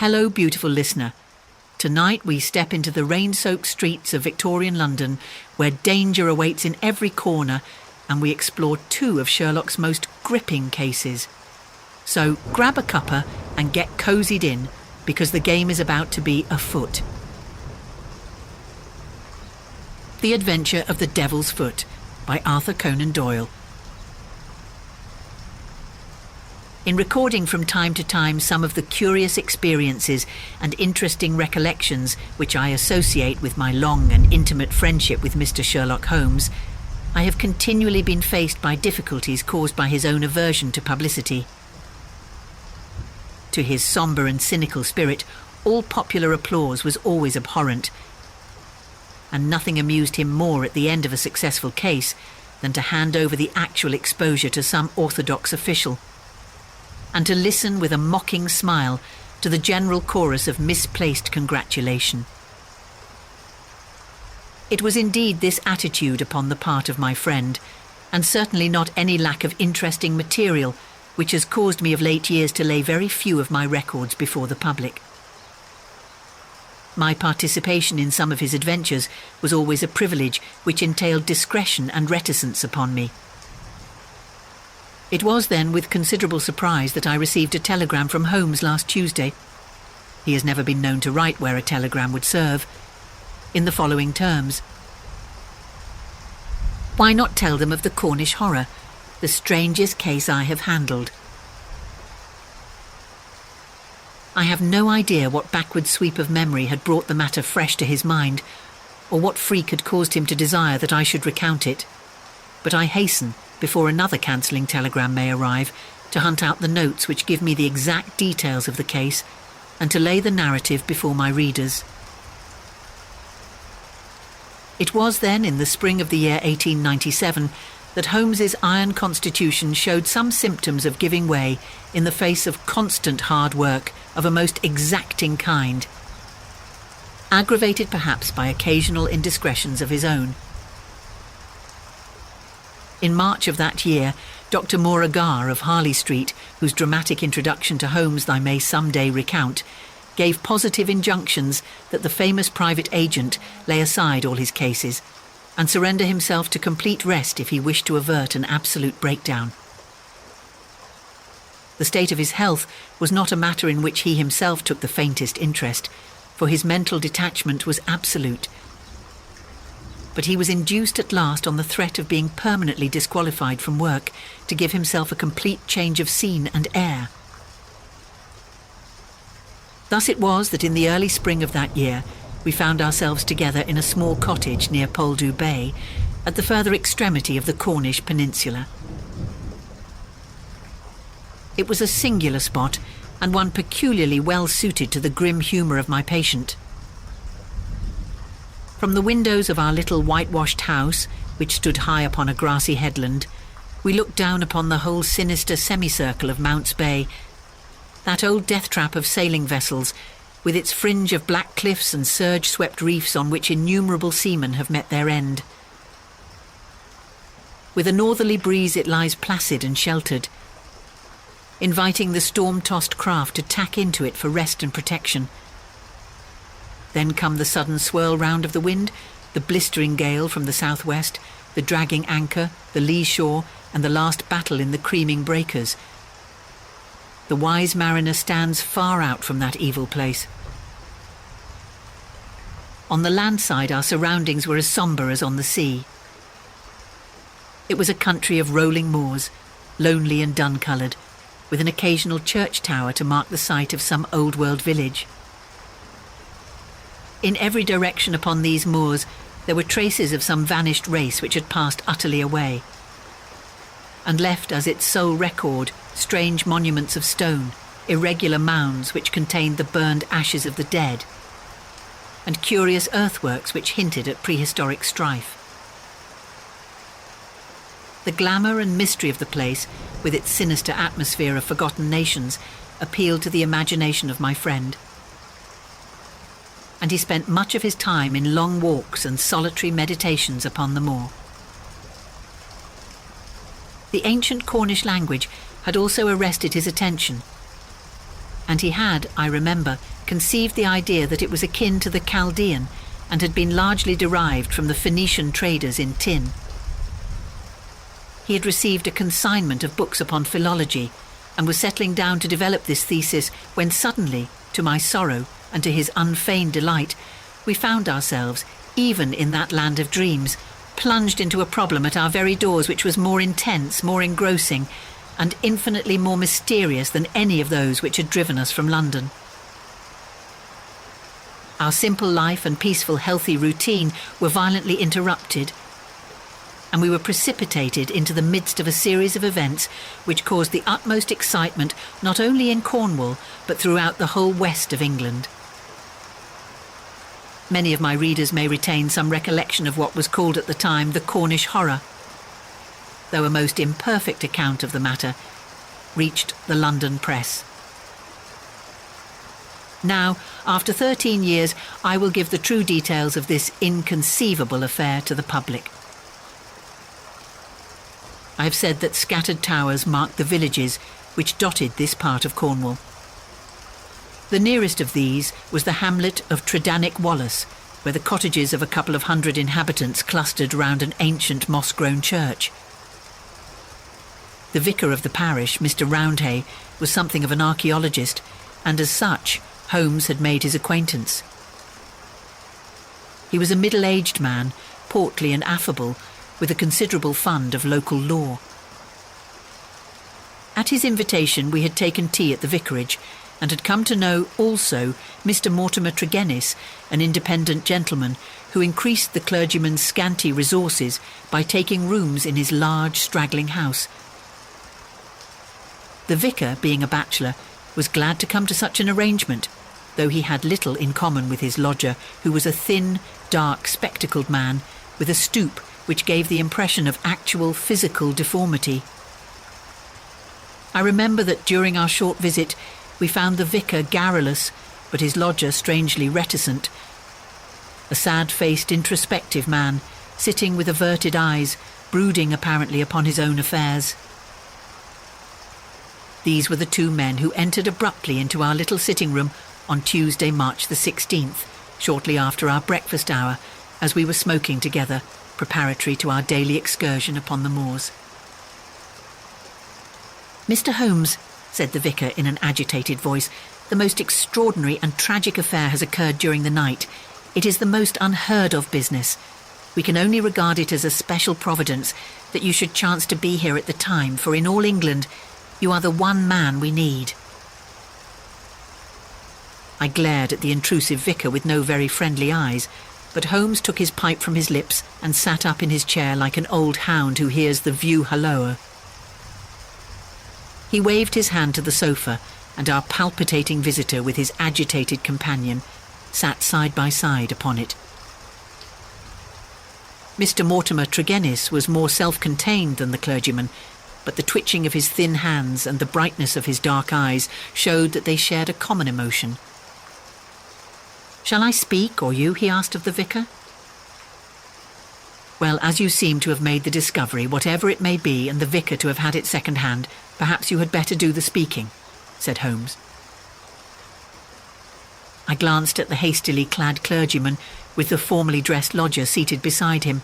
Hello, beautiful listener. Tonight we step into the rain-soaked streets of Victorian London, where danger awaits in every corner, and we explore two of Sherlock's most gripping cases. So grab a cuppa and get cozied in, because the game is about to be afoot. The Adventure of the Devil's Foot by Arthur Conan Doyle. In recording from time to time some of the curious experiences and interesting recollections which I associate with my long and intimate friendship with Mr. Sherlock Holmes, I have continually been faced by difficulties caused by his own aversion to publicity. To his sombre and cynical spirit, all popular applause was always abhorrent, and nothing amused him more at the end of a successful case than to hand over the actual exposure to some orthodox official, and to listen with a mocking smile to the general chorus of misplaced congratulation. It was indeed this attitude upon the part of my friend, and certainly not any lack of interesting material, which has caused me of late years to lay very few of my records before the public. My participation in some of his adventures was always a privilege which entailed discretion and reticence upon me. It was then with considerable surprise that I received a telegram from Holmes last Tuesday. He has never been known to write where a telegram would serve, in the following terms. Why not tell them of the Cornish horror, the strangest case I have handled? I have no idea what backward sweep of memory had brought the matter fresh to his mind, or what freak had caused him to desire that I should recount it, but I hasten, before another cancelling telegram may arrive, to hunt out the notes which give me the exact details of the case, and to lay the narrative before my readers. It was then, in the spring of the year 1897, that Holmes's iron constitution showed some symptoms of giving way in the face of constant hard work of a most exacting kind, aggravated perhaps by occasional indiscretions of his own. In March of that year, Dr. Beauregard of Harley Street, whose dramatic introduction to Holmes I may some day recount, gave positive injunctions that the famous private agent lay aside all his cases and surrender himself to complete rest if he wished to avert an absolute breakdown. The state of his health was not a matter in which he himself took the faintest interest, for his mental detachment was absolute. But he was induced at last on the threat of being permanently disqualified from work to give himself a complete change of scene and air. Thus it was that in the early spring of that year we found ourselves together in a small cottage near Poldhu Bay, at the further extremity of the Cornish peninsula. It was a singular spot, and one peculiarly well suited to the grim humour of my patient. From the windows of our little whitewashed house, which stood high upon a grassy headland, we looked down upon the whole sinister semicircle of Mounts Bay, that old death-trap of sailing vessels, with its fringe of black cliffs and surge-swept reefs on which innumerable seamen have met their end. With a northerly breeze it lies placid and sheltered, inviting the storm-tossed craft to tack into it for rest and protection. Then come the sudden swirl round of the wind, the blistering gale from the southwest, the dragging anchor, the lee shore, and the last battle in the creaming breakers. The wise mariner stands far out from that evil place. On the land side our surroundings were as sombre as on the sea. It was a country of rolling moors, lonely and dun-coloured, with an occasional church tower to mark the site of some old-world village. In every direction upon these moors there were traces of some vanished race which had passed utterly away, and left as its sole record strange monuments of stone, irregular mounds which contained the burned ashes of the dead, and curious earthworks which hinted at prehistoric strife. The glamour and mystery of the place, with its sinister atmosphere of forgotten nations, appealed to the imagination of my friend, and he spent much of his time in long walks and solitary meditations upon the moor. The ancient Cornish language had also arrested his attention, and he had, I remember, conceived the idea that it was akin to the Chaldean and had been largely derived from the Phoenician traders in tin. He had received a consignment of books upon philology and was settling down to develop this thesis when suddenly, to my sorrow and to his unfeigned delight, we found ourselves, even in that land of dreams, plunged into a problem at our very doors which was more intense, more engrossing, and infinitely more mysterious than any of those which had driven us from London. Our simple life and peaceful, healthy routine were violently interrupted, and we were precipitated into the midst of a series of events which caused the utmost excitement not only in Cornwall, but throughout the whole west of England. Many of my readers may retain some recollection of what was called at the time the Cornish horror, though a most imperfect account of the matter reached the London press. Now, after 13 years, I will give the true details of this inconceivable affair to the public. I have said that scattered towers marked the villages which dotted this part of Cornwall. The nearest of these was the hamlet of Tredannick Wallace, where the cottages of a couple of hundred inhabitants clustered round an ancient moss-grown church. The vicar of the parish, Mr. Roundhay, was something of an archaeologist, and as such, Holmes had made his acquaintance. He was a middle-aged man, portly and affable, with a considerable fund of local lore. At his invitation, we had taken tea at the vicarage, and had come to know also Mr. Mortimer Tregennis, an independent gentleman who increased the clergyman's scanty resources by taking rooms in his large, straggling house. The vicar, being a bachelor, was glad to come to such an arrangement, though he had little in common with his lodger, who was a thin, dark, spectacled man with a stoop which gave the impression of actual physical deformity. I remember that during our short visit we found the vicar garrulous, but his lodger strangely reticent. A sad-faced, introspective man, sitting with averted eyes, brooding apparently upon his own affairs. These were the two men who entered abruptly into our little sitting room on Tuesday, March the 16th, shortly after our breakfast hour, as we were smoking together, preparatory to our daily excursion upon the moors. "Mr. Holmes," said the vicar in an agitated voice, "the most extraordinary and tragic affair has occurred during the night. It is the most unheard-of business. We can only regard it as a special providence that you should chance to be here at the time, for in all England you are the one man we need." I glared at the intrusive vicar with no very friendly eyes, but Holmes took his pipe from his lips and sat up in his chair like an old hound who hears the view halloa. He waved his hand to the sofa, and our palpitating visitor with his agitated companion sat side by side upon it. Mr. Mortimer Tregennis was more self-contained than the clergyman, but the twitching of his thin hands and the brightness of his dark eyes showed that they shared a common emotion. "Shall I speak, or you?" he asked of the vicar. "Well, as you seem to have made the discovery, whatever it may be, and the vicar to have had it second-hand, perhaps you had better do the speaking," said Holmes. I glanced at the hastily clad clergyman with the formally dressed lodger seated beside him,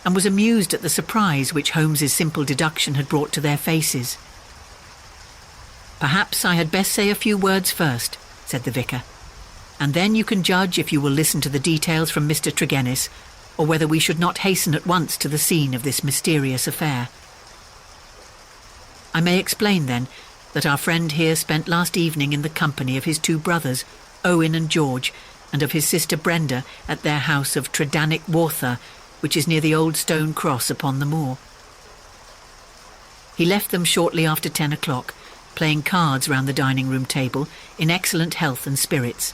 and was amused at the surprise which Holmes's simple deduction had brought to their faces. "Perhaps I had best say a few words first," said the vicar, "and then you can judge if you will listen to the details from Mr. Tregennis, or whether we should not hasten at once to the scene of this mysterious affair. I may explain, then, that our friend here spent last evening in the company of his two brothers, Owen and George, and of his sister Brenda at their house of Tredannick Wallace, which is near the old stone cross upon the moor. He left them shortly after 10 o'clock, playing cards round the dining-room table, in excellent health and spirits.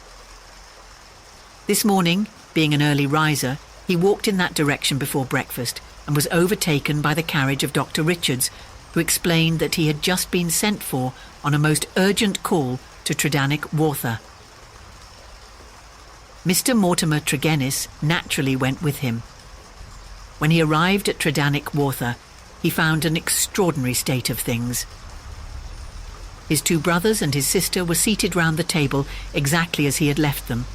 This morning, being an early riser, he walked in that direction before breakfast, and was overtaken by the carriage of Dr. Richards, who explained that he had just been sent for on a most urgent call to Tredannick Wallace. Mr. Mortimer Tregennis naturally went with him. When he arrived at Tredannick Wallace, he found an extraordinary state of things. His two brothers and his sister were seated round the table exactly as he had left them.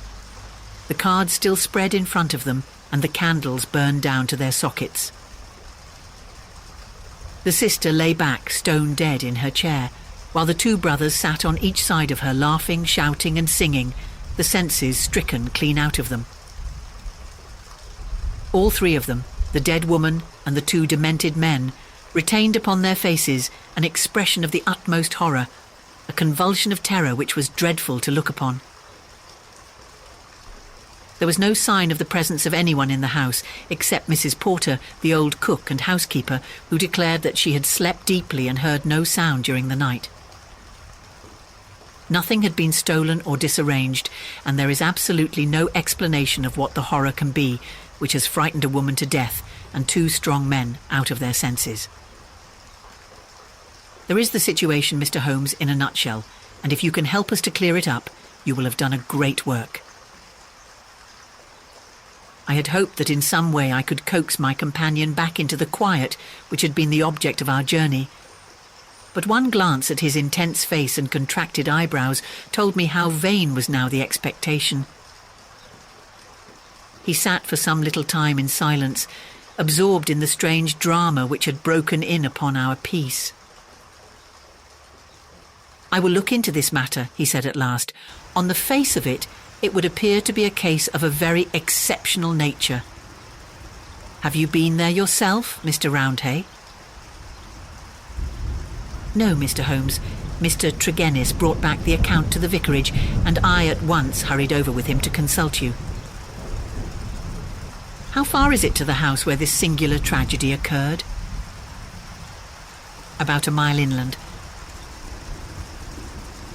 The cards still spread in front of them, and the candles burned down to their sockets. The sister lay back, stone dead in her chair, while the two brothers sat on each side of her, laughing, shouting and singing, the senses stricken clean out of them. All three of them, the dead woman and the two demented men, retained upon their faces an expression of the utmost horror, a convulsion of terror which was dreadful to look upon. There was no sign of the presence of anyone in the house except Mrs. Porter, the old cook and housekeeper, who declared that she had slept deeply and heard no sound during the night. Nothing had been stolen or disarranged, and there is absolutely no explanation of what the horror can be which has frightened a woman to death and two strong men out of their senses. There is the situation, Mr. Holmes, in a nutshell, and if you can help us to clear it up, you will have done a great work. I had hoped that in some way I could coax my companion back into the quiet which had been the object of our journey. But one glance at his intense face and contracted eyebrows told me how vain was now the expectation. He sat for some little time in silence, absorbed in the strange drama which had broken in upon our peace. "I will look into this matter," he said at last. "On the face of it, it would appear to be a case of a very exceptional nature. Have you been there yourself, Mr. Roundhay?" "No, Mr. Holmes. Mr. Tregennis brought back the account to the vicarage, and I at once hurried over with him to consult you." "How far is it to the house where this singular tragedy occurred?" "About a mile inland."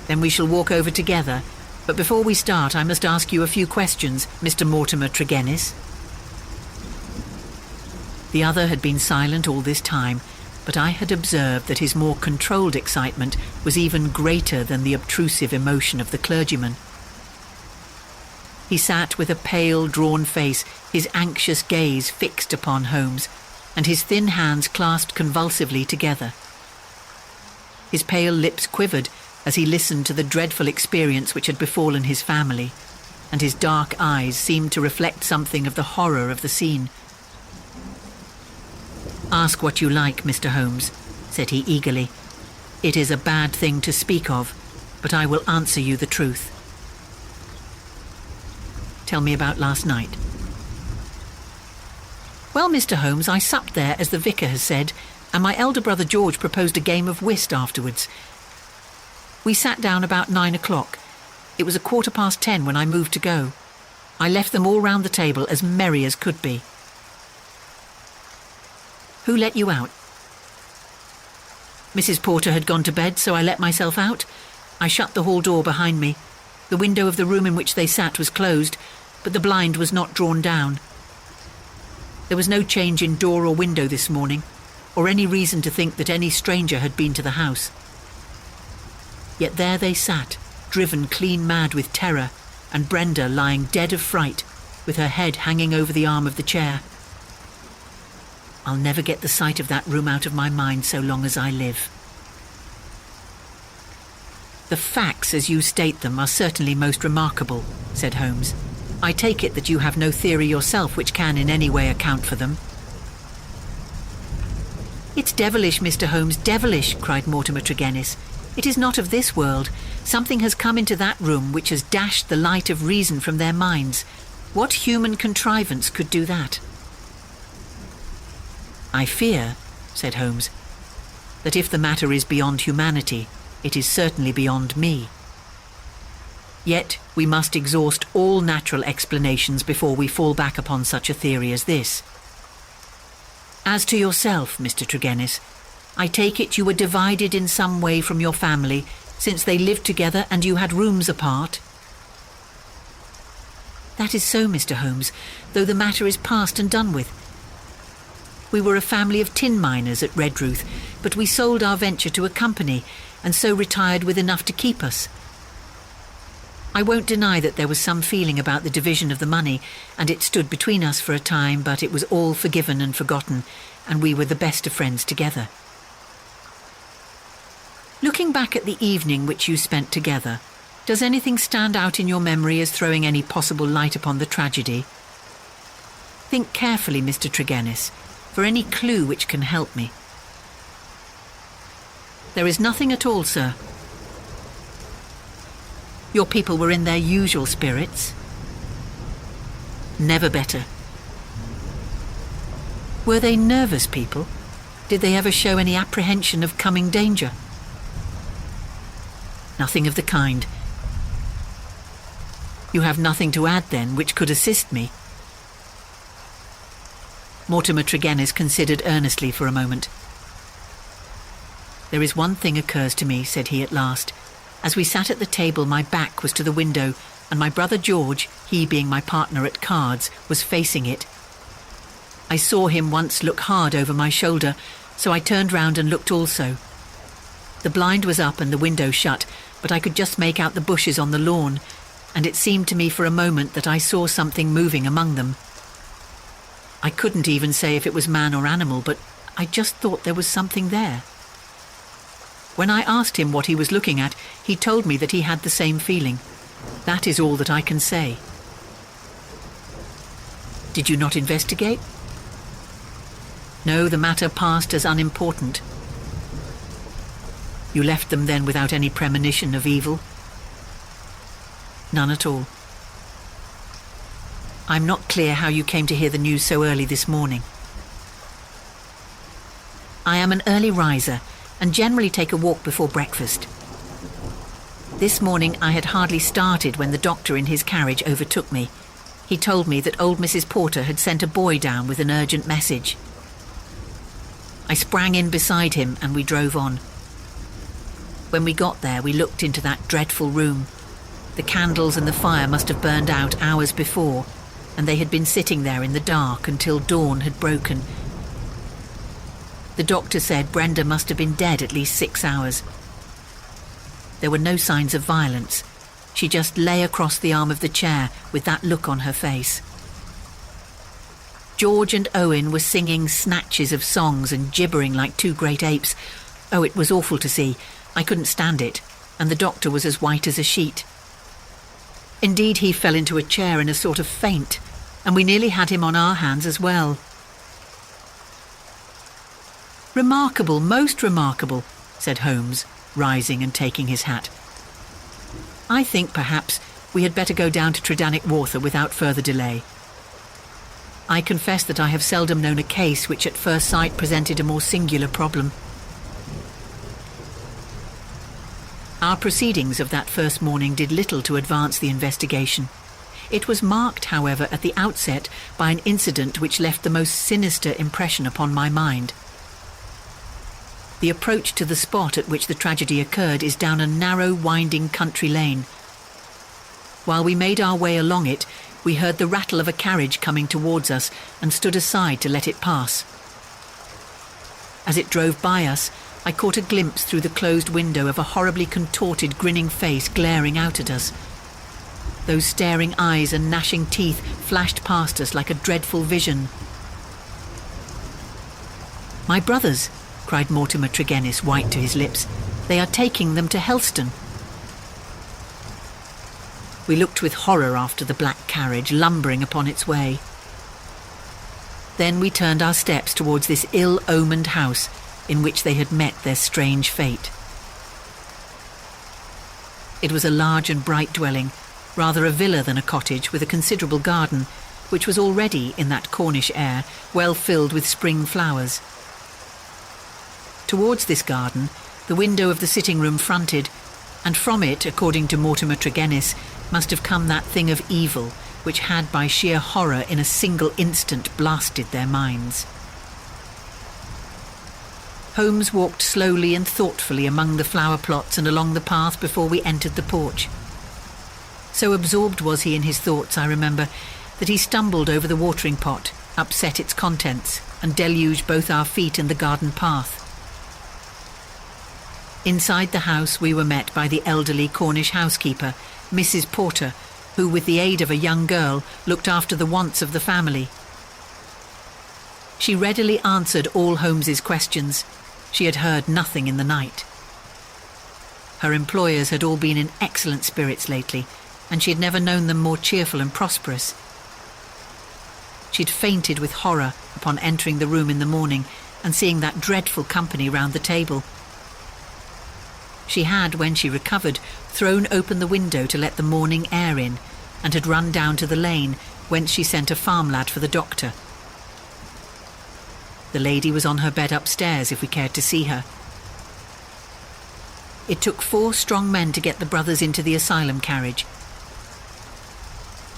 "Then we shall walk over together. But before we start, I must ask you a few questions, Mr. Mortimer Tregennis." The other had been silent all this time, but I had observed that his more controlled excitement was even greater than the obtrusive emotion of the clergyman. He sat with a pale, drawn face, his anxious gaze fixed upon Holmes, and his thin hands clasped convulsively together. His pale lips quivered as he listened to the dreadful experience which had befallen his family, and his dark eyes seemed to reflect something of the horror of the scene. "Ask what you like, Mr. Holmes," said he eagerly. "It is a bad thing to speak of, but I will answer you the truth." "Tell me about last night." "Well, Mr. Holmes, I supped there, as the vicar has said, and my elder brother George proposed a game of whist afterwards. We sat down about 9 o'clock. It was 10:15 when I moved to go. I left them all round the table as merry as could be." "Who let you out?" "Mrs. Porter had gone to bed, so I let myself out. I shut the hall door behind me. The window of the room in which they sat was closed, but the blind was not drawn down. There was no change in door or window this morning, or any reason to think that any stranger had been to the house. Yet there they sat, driven clean mad with terror, and Brenda lying dead of fright, with her head hanging over the arm of the chair. I'll never get the sight of that room out of my mind so long as I live." "The facts, as you state them, are certainly most remarkable," said Holmes. "I take it that you have no theory yourself which can in any way account for them." "It's devilish, Mr. Holmes, devilish," cried Mortimer Tregennis. "It is not of this world. Something has come into that room which has dashed the light of reason from their minds. What human contrivance could do that?" "I fear," said Holmes, "that if the matter is beyond humanity, it is certainly beyond me. Yet we must exhaust all natural explanations before we fall back upon such a theory as this. As to yourself, Mr. Tregennis, I take it you were divided in some way from your family, since they lived together and you had rooms apart?" "That is so, Mr. Holmes, though the matter is past and done with. We were a family of tin miners at Redruth, but we sold our venture to a company, and so retired with enough to keep us. I won't deny that there was some feeling about the division of the money, and it stood between us for a time, but it was all forgiven and forgotten, and we were the best of friends together." Looking back at the evening which you spent together, does anything stand out in your memory as throwing any possible light upon the tragedy? Think carefully, Mr. Tregennis, for any clue which can help me. There is nothing at all, sir. Your people were in their usual spirits? Never better. Were they nervous people? Did they ever show any apprehension of coming danger? Nothing of the kind. You have nothing to add, then, which could assist me? Mortimer Tregennis considered earnestly for a moment. There is one thing occurs to me, said he at last. As we sat at the table, my back was to the window, and my brother George, he being my partner at cards, was facing it. I saw him once look hard over my shoulder, so I turned round and looked also. The blind was up and the window shut, but I could just make out the bushes on the lawn, and it seemed to me for a moment that I saw something moving among them. I couldn't even say if it was man or animal, but I just thought there was something there. When I asked him what he was looking at, he told me that he had the same feeling. That is all that I can say. Did you not investigate? No, the matter passed as unimportant. You left them then without any premonition of evil? None at all. I'm not clear how you came to hear the news so early this morning. I am an early riser and generally take a walk before breakfast. This morning I had hardly started when the doctor in his carriage overtook me. He told me that old Mrs. Porter had sent a boy down with an urgent message. I sprang in beside him and we drove on. When we got there, we looked into that dreadful room. The candles and the fire must have burned out hours before, and they had been sitting there in the dark until dawn had broken. The doctor said Brenda must have been dead at least 6 hours. There were no signs of violence. She just lay across the arm of the chair with that look on her face. George and Owen were singing snatches of songs and gibbering like two great apes. Oh, it was awful to see. I couldn't stand it, and the doctor was as white as a sheet. Indeed, he fell into a chair in a sort of faint, and we nearly had him on our hands as well. Remarkable, most remarkable, said Holmes, rising and taking his hat. I think, perhaps, we had better go down to Tredannick Water without further delay. I confess that I have seldom known a case which at first sight presented a more singular problem. Our proceedings of that first morning did little to advance the investigation. It was marked, however, at the outset by an incident which left the most sinister impression upon my mind. The approach to the spot at which the tragedy occurred is down a narrow, winding country lane. While we made our way along it, we heard the rattle of a carriage coming towards us and stood aside to let it pass. As it drove by us, I caught a glimpse through the closed window of a horribly contorted, grinning face glaring out at us. Those staring eyes and gnashing teeth flashed past us like a dreadful vision. "My brothers!" cried Mortimer Tregennis, white to his lips. "They are taking them to Helston." We looked with horror after the black carriage lumbering upon its way. Then we turned our steps towards this ill-omened house in which they had met their strange fate. It was a large and bright dwelling, rather a villa than a cottage, with a considerable garden, which was already, in that Cornish air, well filled with spring flowers. Towards this garden, the window of the sitting-room fronted, and from it, according to Mortimer Tregennis, must have come that thing of evil which had by sheer horror in a single instant blasted their minds. Holmes walked slowly and thoughtfully among the flower plots and along the path before we entered the porch. So absorbed was he in his thoughts, I remember, that he stumbled over the watering pot, upset its contents, and deluged both our feet and the garden path. Inside the house we were met by the elderly Cornish housekeeper, Mrs. Porter, who, with the aid of a young girl, looked after the wants of the family. She readily answered all Holmes's questions. She had heard nothing in the night. Her employers had all been in excellent spirits lately, and she had never known them more cheerful and prosperous. She'd fainted with horror upon entering the room in the morning and seeing that dreadful company round the table. She had, when she recovered, thrown open the window to let the morning air in, and had run down to the lane, whence she sent a farm lad for the doctor. The lady was on her bed upstairs if we cared to see her. It took 4 strong men to get the brothers into the asylum carriage.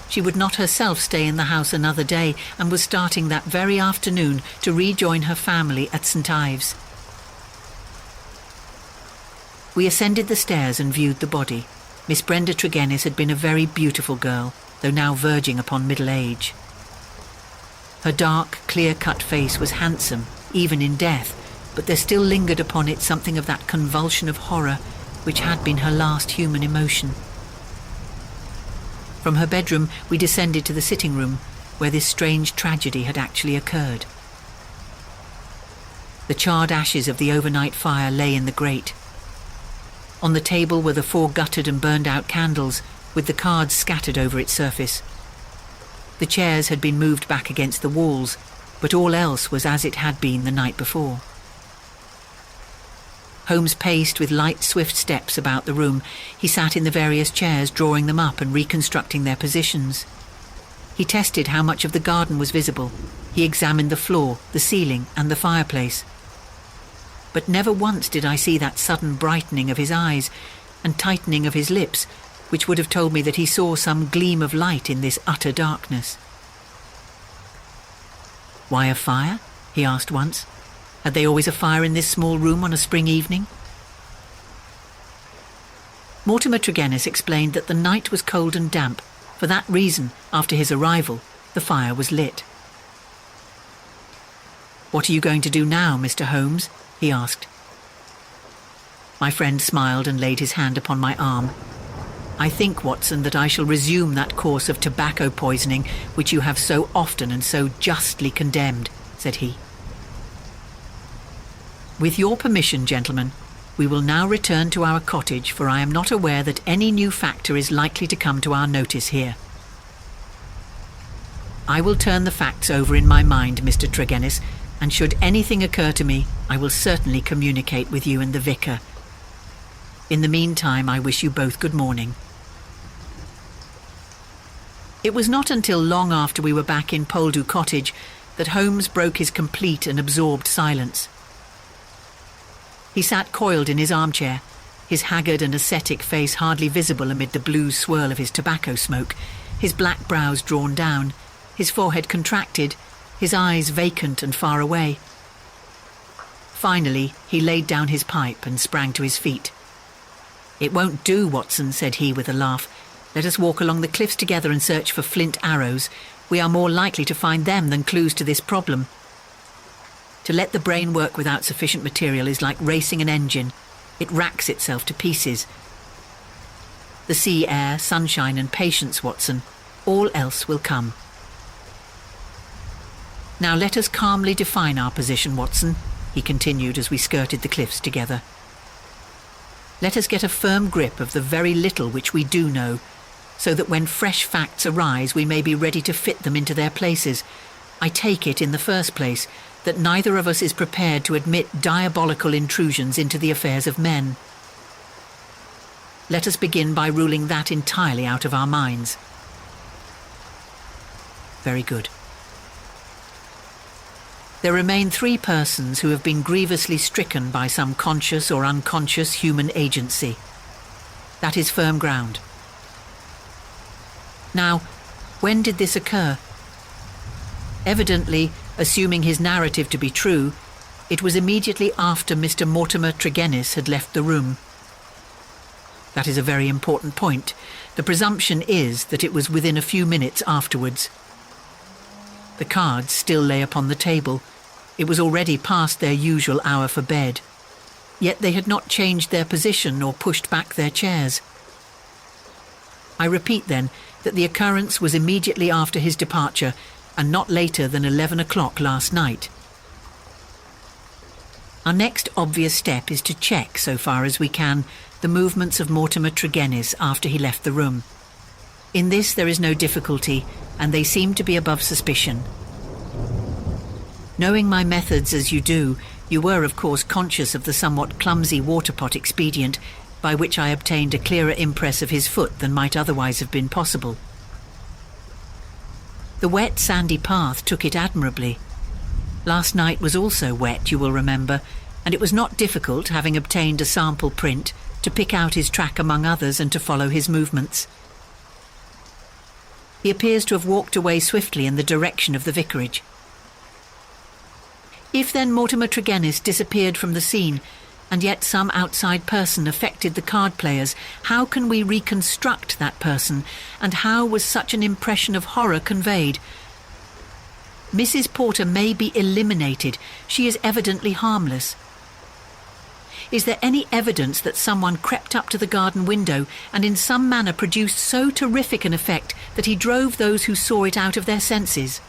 She would not herself stay in the house another day, and was starting that very afternoon to rejoin her family at St. Ives. We ascended the stairs and viewed the body. Miss Brenda Tregennis had been a very beautiful girl, though now verging upon middle age. Her dark, clear-cut face was handsome, even in death, but there still lingered upon it something of that convulsion of horror which had been her last human emotion. From her bedroom we descended to the sitting room, where this strange tragedy had actually occurred. The charred ashes of the overnight fire lay in the grate. On the table were the 4 guttered and burned-out candles, with the cards scattered over its surface. The chairs had been moved back against the walls, but all else was as it had been the night before. Holmes paced with light, swift steps about the room. He sat in the various chairs, drawing them up and reconstructing their positions. He tested how much of the garden was visible. He examined the floor, the ceiling, and the fireplace. But never once did I see that sudden brightening of his eyes and tightening of his lips, which would have told me that he saw some gleam of light in this utter darkness. "Why a fire?" he asked once. Had they always a fire in this small room on a spring evening? Mortimer Tregennis explained that the night was cold and damp. For that reason, after his arrival, the fire was lit. "What are you going to do now, Mr. Holmes?" he asked. My friend smiled and laid his hand upon my arm. "I think, Watson, that I shall resume that course of tobacco poisoning which you have so often and so justly condemned," said he. "With your permission, gentlemen, we will now return to our cottage, for I am not aware that any new factor is likely to come to our notice here. I will turn the facts over in my mind, Mr. Tregennis, and should anything occur to me, I will certainly communicate with you and the vicar. In the meantime, I wish you both good morning." It was not until long after we were back in Poldhu Cottage that Holmes broke his complete and absorbed silence. He sat coiled in his armchair, his haggard and ascetic face hardly visible amid the blue swirl of his tobacco smoke, his black brows drawn down, his forehead contracted, his eyes vacant and far away. Finally, he laid down his pipe and sprang to his feet. "It won't do, Watson," said he with a laugh. "Let us walk along the cliffs together and search for flint arrows. We are more likely to find them than clues to this problem. To let the brain work without sufficient material is like racing an engine. It racks itself to pieces. The sea air, sunshine and patience, Watson. All else will come. Now let us calmly define our position, Watson," he continued as we skirted the cliffs together. "Let us get a firm grip of the very little which we do know, so that when fresh facts arise we may be ready to fit them into their places. I take it, in the first place, that neither of us is prepared to admit diabolical intrusions into the affairs of men. Let us begin by ruling that entirely out of our minds." "Very good. There remain 3 persons who have been grievously stricken by some conscious or unconscious human agency. That is firm ground. Now, when did this occur? Evidently, assuming his narrative to be true, it was immediately after Mr. Mortimer Tregennis had left the room. That is a very important point. The presumption is that it was within a few minutes afterwards. The cards still lay upon the table. It was already past their usual hour for bed. Yet they had not changed their position or pushed back their chairs. I repeat, then, that the occurrence was immediately after his departure, and not later than 11 o'clock last night. Our next obvious step is to check, so far as we can, the movements of Mortimer Tregennis after he left the room. In this there is no difficulty, and they seem to be above suspicion. Knowing my methods as you do, you were of course conscious of the somewhat clumsy water pot expedient by which I obtained a clearer impress of his foot than might otherwise have been possible. The wet, sandy path took it admirably. Last night was also wet, you will remember, and it was not difficult, having obtained a sample print, to pick out his track among others and to follow his movements. He appears to have walked away swiftly in the direction of the vicarage. If then Mortimer Tregennis disappeared from the scene, and yet some outside person affected the card players, how can we reconstruct that person, and how was such an impression of horror conveyed? Mrs. Porter may be eliminated. She is evidently harmless. Is there any evidence that someone crept up to the garden window and in some manner produced so terrific an effect that he drove those who saw it out of their senses?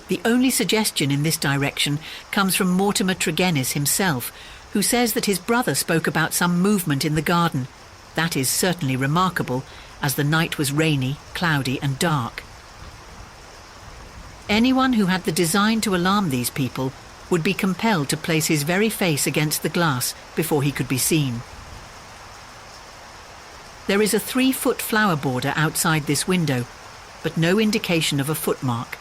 The only suggestion in this direction comes from Mortimer Tregennis himself, who says that his brother spoke about some movement in the garden. That is certainly remarkable, as the night was rainy, cloudy and dark. Anyone who had the design to alarm these people would be compelled to place his very face against the glass before he could be seen. There is a 3-foot flower border outside this window, but no indication of a footmark.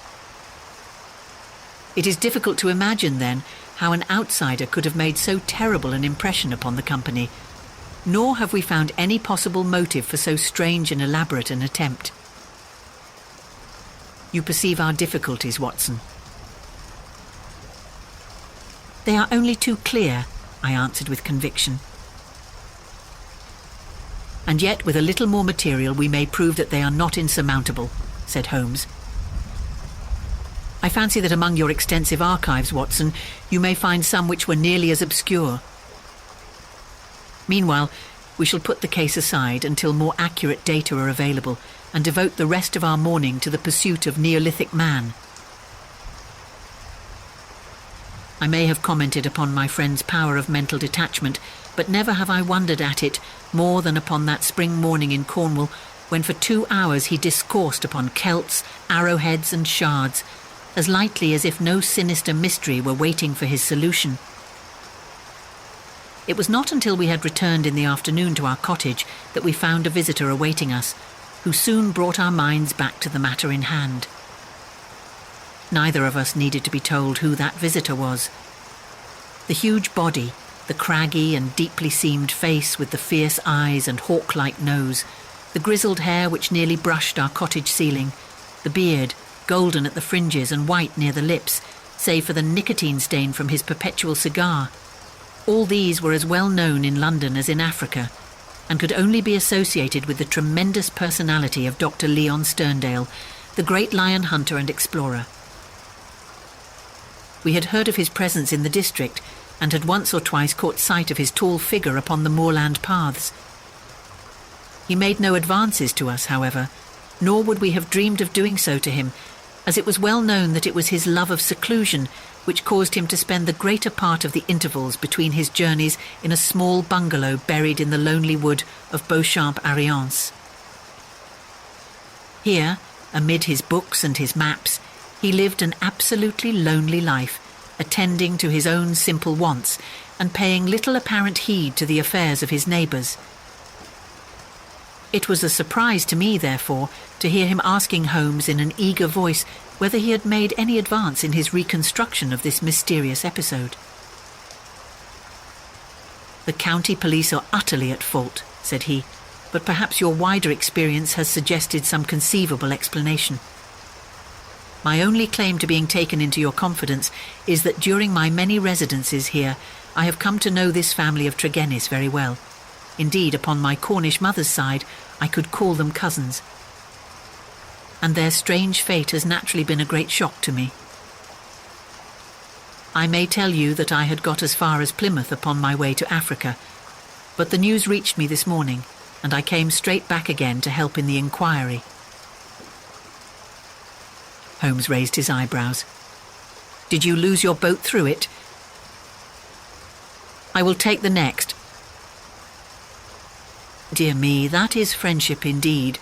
It is difficult to imagine, then, how an outsider could have made so terrible an impression upon the company, nor have we found any possible motive for so strange and elaborate an attempt. You perceive our difficulties, Watson. They are only too clear, I answered with conviction. And yet, with a little more material, we may prove that they are not insurmountable, said Holmes. I fancy that among your extensive archives, Watson, you may find some which were nearly as obscure. Meanwhile, we shall put the case aside until more accurate data are available and devote the rest of our morning to the pursuit of Neolithic man. I may have commented upon my friend's power of mental detachment, but never have I wondered at it more than upon that spring morning in Cornwall, when for 2 hours he discoursed upon celts, arrowheads and shards, as lightly as if no sinister mystery were waiting for his solution. It was not until we had returned in the afternoon to our cottage that we found a visitor awaiting us, who soon brought our minds back to the matter in hand. Neither of us needed to be told who that visitor was. The huge body, the craggy and deeply seamed face with the fierce eyes and hawk-like nose, the grizzled hair which nearly brushed our cottage ceiling, the beard, golden at the fringes and white near the lips, save for the nicotine stain from his perpetual cigar. All these were as well known in London as in Africa, and could only be associated with the tremendous personality of Dr. Leon Sterndale, the great lion hunter and explorer. We had heard of his presence in the district, and had once or twice caught sight of his tall figure upon the moorland paths. He made no advances to us, however, nor would we have dreamed of doing so to him, as it was well known that it was his love of seclusion which caused him to spend the greater part of the intervals between his journeys in a small bungalow buried in the lonely wood of Beauchamp-Ariance. Here, amid his books and his maps, he lived an absolutely lonely life, attending to his own simple wants and paying little apparent heed to the affairs of his neighbours. It was a surprise to me, therefore, to hear him asking Holmes in an eager voice whether he had made any advance in his reconstruction of this mysterious episode. "The county police are utterly at fault," said he, "but perhaps your wider experience has suggested some conceivable explanation. My only claim to being taken into your confidence is that during my many residences here I have come to know this family of Tregennis very well. Indeed, upon my Cornish mother's side, I could call them cousins. And their strange fate has naturally been a great shock to me. I may tell you that I had got as far as Plymouth upon my way to Africa, but the news reached me this morning, and I came straight back again to help in the inquiry." Holmes raised his eyebrows. Did you lose your boat through it? I will take the next. Dear me, that is friendship indeed.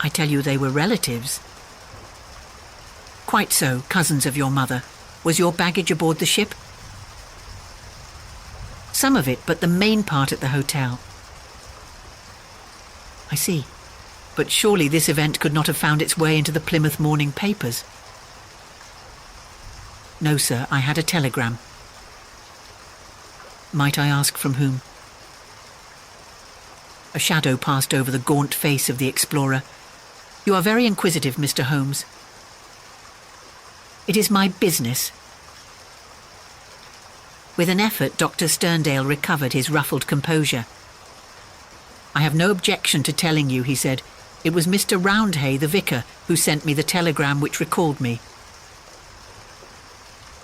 I tell you they were relatives. Quite so, cousins of your mother. Was your baggage aboard the ship? Some of it, but the main part at the hotel. I see. But surely this event could not have found its way into the Plymouth morning papers. No, sir, I had a telegram. Might I ask from whom? A shadow passed over the gaunt face of the explorer. You are very inquisitive, Mr. Holmes. It is my business. With an effort, Dr. Sterndale recovered his ruffled composure. I have no objection to telling you, he said. It was Mr. Roundhay, the vicar, who sent me the telegram which recalled me.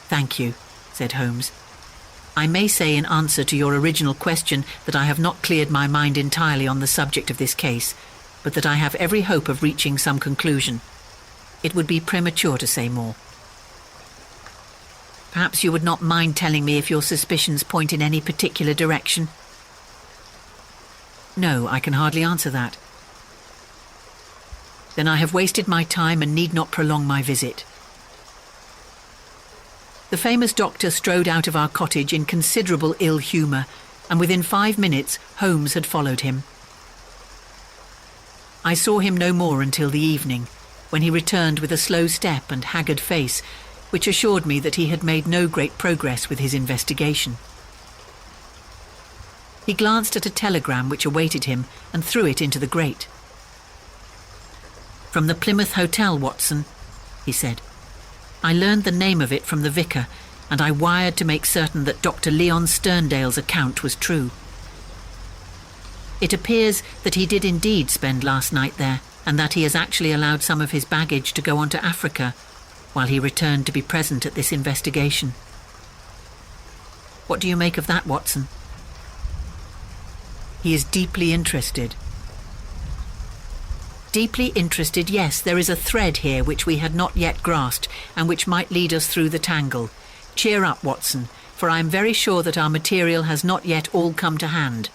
Thank you, said Holmes. I may say in answer to your original question that I have not cleared my mind entirely on the subject of this case, but that I have every hope of reaching some conclusion. It would be premature to say more. Perhaps you would not mind telling me if your suspicions point in any particular direction? No, I can hardly answer that. Then I have wasted my time and need not prolong my visit. The famous doctor strode out of our cottage in considerable ill humour, and within 5 minutes Holmes had followed him. I saw him no more until the evening, when he returned with a slow step and haggard face, which assured me that he had made no great progress with his investigation. He glanced at a telegram which awaited him and threw it into the grate. From the Plymouth Hotel, Watson, he said. I learned the name of it from the vicar, and I wired to make certain that Dr. Leon Sterndale's account was true. It appears that he did indeed spend last night there, and that he has actually allowed some of his baggage to go on to Africa, while he returned to be present at this investigation. What do you make of that, Watson? He is deeply interested. Deeply interested, yes, there is a thread here which we had not yet grasped, and which might lead us through the tangle. Cheer up, Watson, for I am very sure that our material has not yet all come to hand.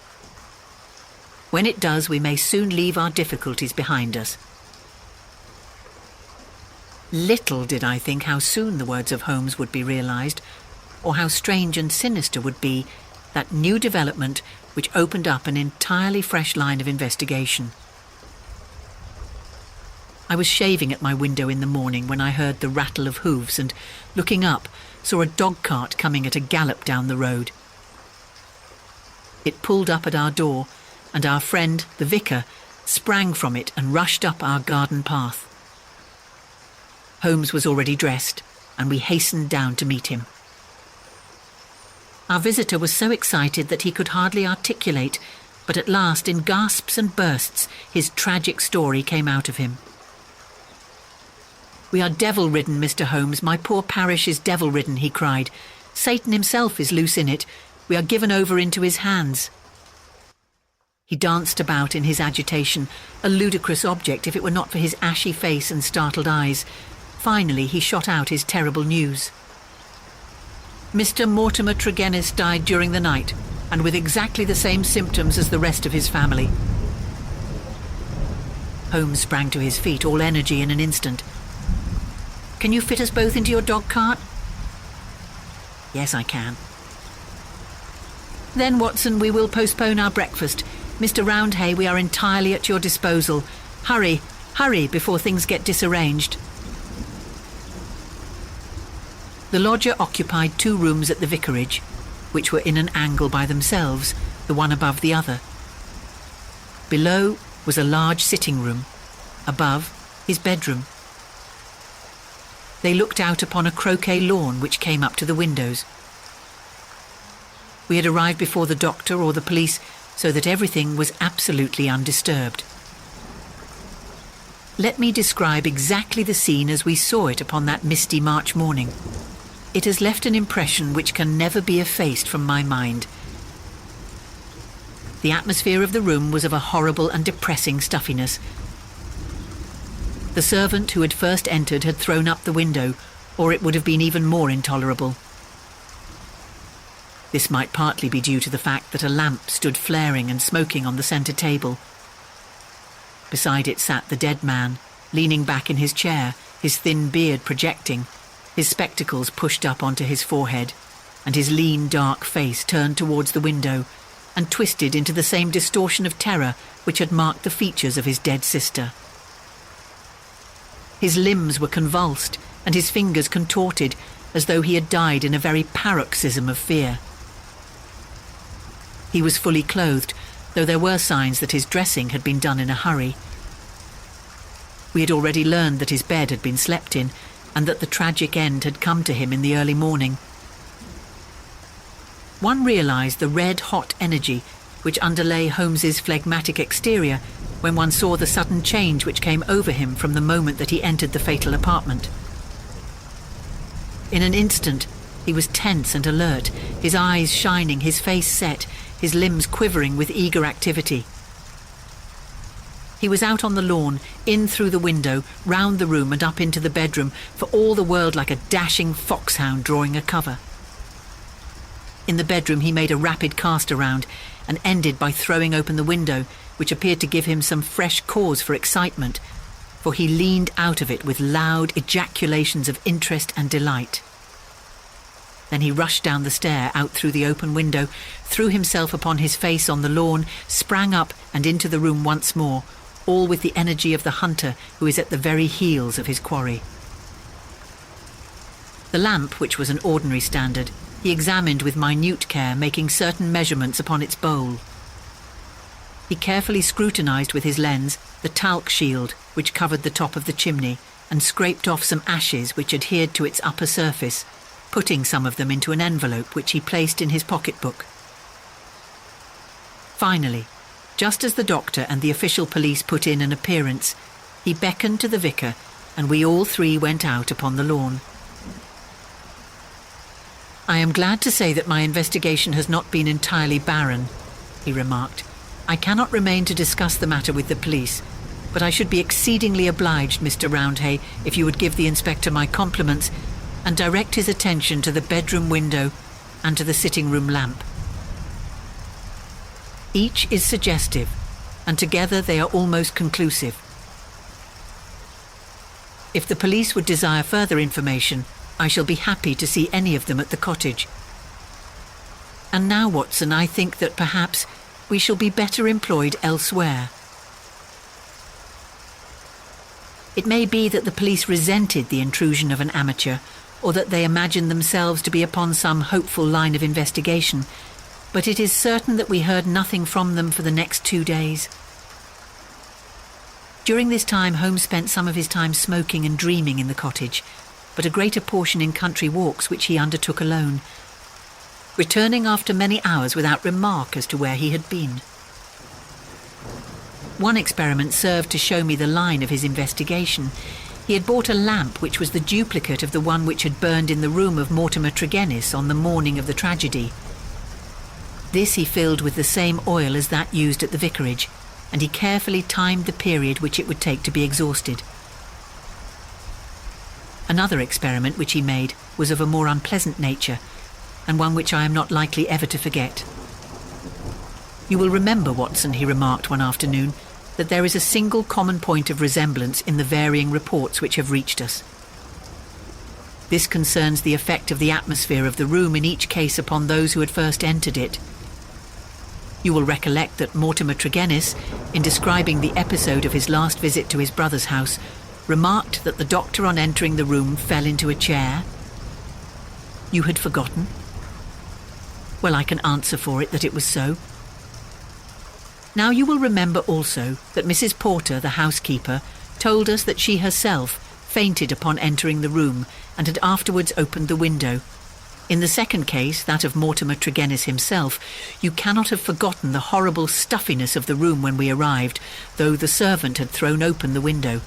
When it does, we may soon leave our difficulties behind us. Little did I think how soon the words of Holmes would be realised, or how strange and sinister would be that new development which opened up an entirely fresh line of investigation. I was shaving at my window in the morning when I heard the rattle of hooves and, looking up, saw a dog-cart coming at a gallop down the road. It pulled up at our door, and our friend, the vicar, sprang from it and rushed up our garden path. Holmes was already dressed, and we hastened down to meet him. Our visitor was so excited that he could hardly articulate, but at last, in gasps and bursts, his tragic story came out of him. We are devil-ridden, Mr. Holmes. My poor parish is devil-ridden, he cried. Satan himself is loose in it. We are given over into his hands. He danced about in his agitation, a ludicrous object if it were not for his ashy face and startled eyes. Finally, he shot out his terrible news. Mr. Mortimer Tregennis died during the night, and with exactly the same symptoms as the rest of his family. Holmes sprang to his feet, all energy in an instant. Can you fit us both into your dog-cart? Yes, I can. Then, Watson, we will postpone our breakfast. Mr. Roundhay, we are entirely at your disposal. Hurry, hurry, before things get disarranged. The lodger occupied 2 rooms at the vicarage, which were in an angle by themselves, the one above the other. Below was a large sitting room. Above, his bedroom. They looked out upon a croquet lawn which came up to the windows. We had arrived before the doctor or the police, so that everything was absolutely undisturbed. Let me describe exactly the scene as we saw it upon that misty March morning. It has left an impression which can never be effaced from my mind. The atmosphere of the room was of a horrible and depressing stuffiness. The servant who had first entered had thrown up the window, or it would have been even more intolerable. This might partly be due to the fact that a lamp stood flaring and smoking on the centre table. Beside it sat the dead man, leaning back in his chair, his thin beard projecting, his spectacles pushed up onto his forehead, and his lean, dark face turned towards the window and twisted into the same distortion of terror which had marked the features of his dead sister. His limbs were convulsed and his fingers contorted as though he had died in a very paroxysm of fear. He was fully clothed, though there were signs that his dressing had been done in a hurry. We had already learned that his bed had been slept in and that the tragic end had come to him in the early morning. One realised the red-hot energy which underlay Holmes's phlegmatic exterior when one saw the sudden change which came over him from the moment that he entered the fatal apartment. In an instant, he was tense and alert, his eyes shining, his face set, his limbs quivering with eager activity. He was out on the lawn, in through the window, round the room and up into the bedroom, for all the world like a dashing foxhound drawing a cover. In the bedroom he made a rapid cast around and ended by throwing open the window, which appeared to give him some fresh cause for excitement, for he leaned out of it with loud ejaculations of interest and delight. Then he rushed down the stair, out through the open window, threw himself upon his face on the lawn, sprang up and into the room once more, all with the energy of the hunter who is at the very heels of his quarry. The lamp, which was an ordinary standard, he examined with minute care, making certain measurements upon its bowl. He carefully scrutinised with his lens the talc shield which covered the top of the chimney and scraped off some ashes which adhered to its upper surface, putting some of them into an envelope which he placed in his pocketbook. Finally, just as the doctor and the official police put in an appearance, he beckoned to the vicar and we all three went out upon the lawn. "I am glad to say that my investigation has not been entirely barren," he remarked. "I cannot remain to discuss the matter with the police, but I should be exceedingly obliged, Mr. Roundhay, if you would give the inspector my compliments and direct his attention to the bedroom window and to the sitting-room lamp. Each is suggestive, and together they are almost conclusive. If the police would desire further information, I shall be happy to see any of them at the cottage. And now, Watson, I think that perhaps we shall be better employed elsewhere." It may be that the police resented the intrusion of an amateur, or that they imagined themselves to be upon some hopeful line of investigation, but it is certain that we heard nothing from them for the next 2 days. During this time, Holmes spent some of his time smoking and dreaming in the cottage, but a greater portion in country walks which he undertook alone, returning after many hours without remark as to where he had been. One experiment served to show me the line of his investigation. He had bought a lamp which was the duplicate of the one which had burned in the room of Mortimer Tregennis on the morning of the tragedy. This he filled with the same oil as that used at the vicarage, and he carefully timed the period which it would take to be exhausted. Another experiment which he made was of a more unpleasant nature, and one which I am not likely ever to forget. "You will remember, Watson," he remarked one afternoon, "that there is a single common point of resemblance in the varying reports which have reached us. This concerns the effect of the atmosphere of the room in each case upon those who had first entered it. You will recollect that Mortimer Tregennis, in describing the episode of his last visit to his brother's house, remarked that the doctor on entering the room fell into a chair. You had forgotten? Well, I can answer for it that it was so. Now you will remember also that Mrs. Porter, the housekeeper, told us that she herself fainted upon entering the room and had afterwards opened the window. In the second case, that of Mortimer Tregennis himself, you cannot have forgotten the horrible stuffiness of the room when we arrived, though the servant had thrown open the window.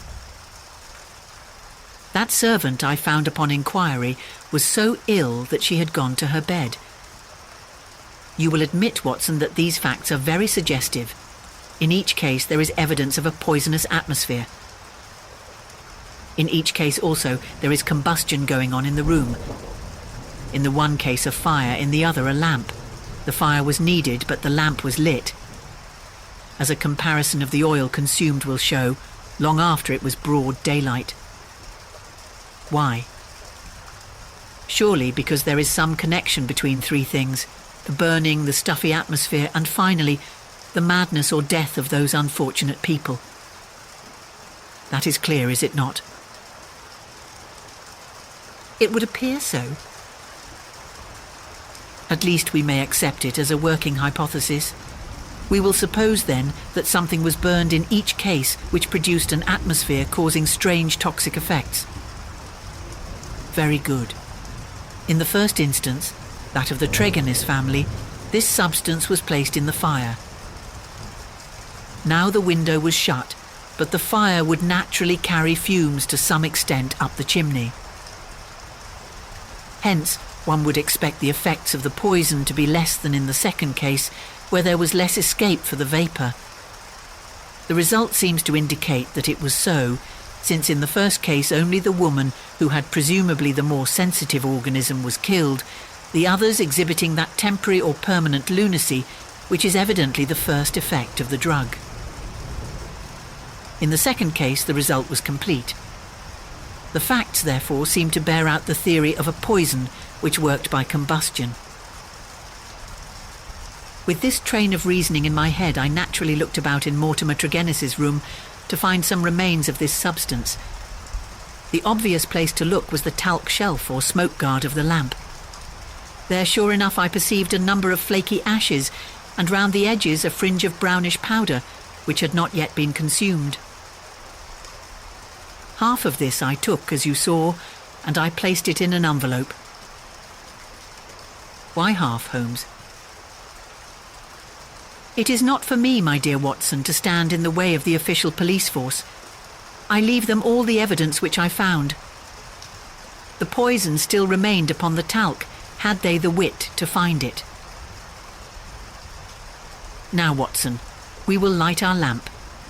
That servant, I found upon inquiry, was so ill that she had gone to her bed. You will admit, Watson, that these facts are very suggestive. In each case there is evidence of a poisonous atmosphere. In each case also, there is combustion going on in the room. In the one case a fire, in the other a lamp. The fire was needed, but the lamp was lit. As a comparison of the oil consumed will show, long after it was broad daylight. Why? Surely because there is some connection between three things: the burning, the stuffy atmosphere, and finally, the madness or death of those unfortunate people. That is clear, is it not? It would appear so. At least we may accept it as a working hypothesis. We will suppose then that something was burned in each case which produced an atmosphere causing strange toxic effects. Very good. In the first instance, that of the Tregennis family, this substance was placed in the fire. Now the window was shut, but the fire would naturally carry fumes to some extent up the chimney. Hence, one would expect the effects of the poison to be less than in the second case, where there was less escape for the vapour. The result seems to indicate that it was so, since in the first case only the woman, who had presumably the more sensitive organism, was killed, the others exhibiting that temporary or permanent lunacy, which is evidently the first effect of the drug. In the second case, the result was complete. The facts, therefore, seem to bear out the theory of a poison which worked by combustion. With this train of reasoning in my head, I naturally looked about in Mortimer Tregennis's room to find some remains of this substance. The obvious place to look was the talc shelf or smoke guard of the lamp. There, sure enough, I perceived a number of flaky ashes, and round the edges a fringe of brownish powder, which had not yet been consumed. Half of this I took, as you saw, and I placed it in an envelope. Why half, Holmes? It is not for me, my dear Watson, to stand in the way of the official police force. I leave them all the evidence which I found. The poison still remained upon the talc, had they the wit to find it. Now, Watson, we will light our lamp.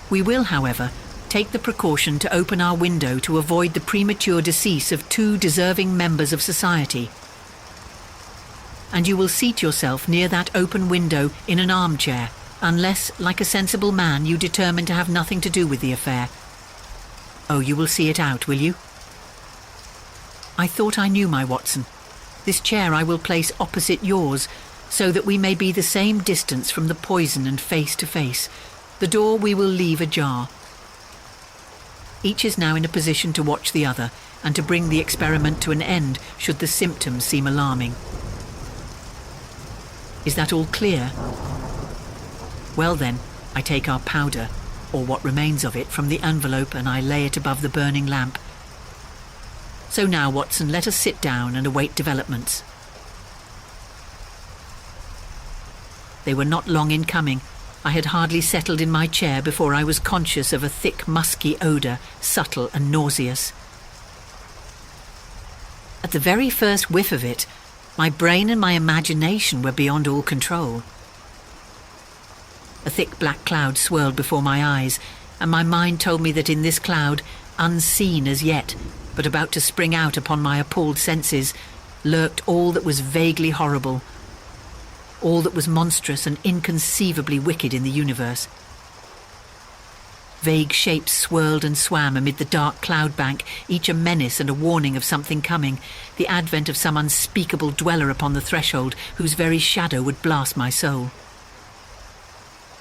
We will, however, take the precaution to open our window to avoid the premature decease of two deserving members of society. And you will seat yourself near that open window in an armchair, unless, like a sensible man, you determine to have nothing to do with the affair. Oh, you will see it out, will you? I thought I knew my Watson. This chair I will place opposite yours, so that we may be the same distance from the poison and face to face. The door we will leave ajar. Each is now in a position to watch the other, and to bring the experiment to an end should the symptoms seem alarming. Is that all clear? Well then, I take our powder, or what remains of it, from the envelope, and I lay it above the burning lamp. So now, Watson, let us sit down and await developments. They were not long in coming. I had hardly settled in my chair before I was conscious of a thick, musky odour, subtle and nauseous. At the very first whiff of it, my brain and my imagination were beyond all control. A thick black cloud swirled before my eyes, and my mind told me that in this cloud, unseen as yet, but about to spring out upon my appalled senses, lurked all that was vaguely horrible, all that was monstrous and inconceivably wicked in the universe. Vague shapes swirled and swam amid the dark cloud bank, each a menace and a warning of something coming, the advent of some unspeakable dweller upon the threshold whose very shadow would blast my soul.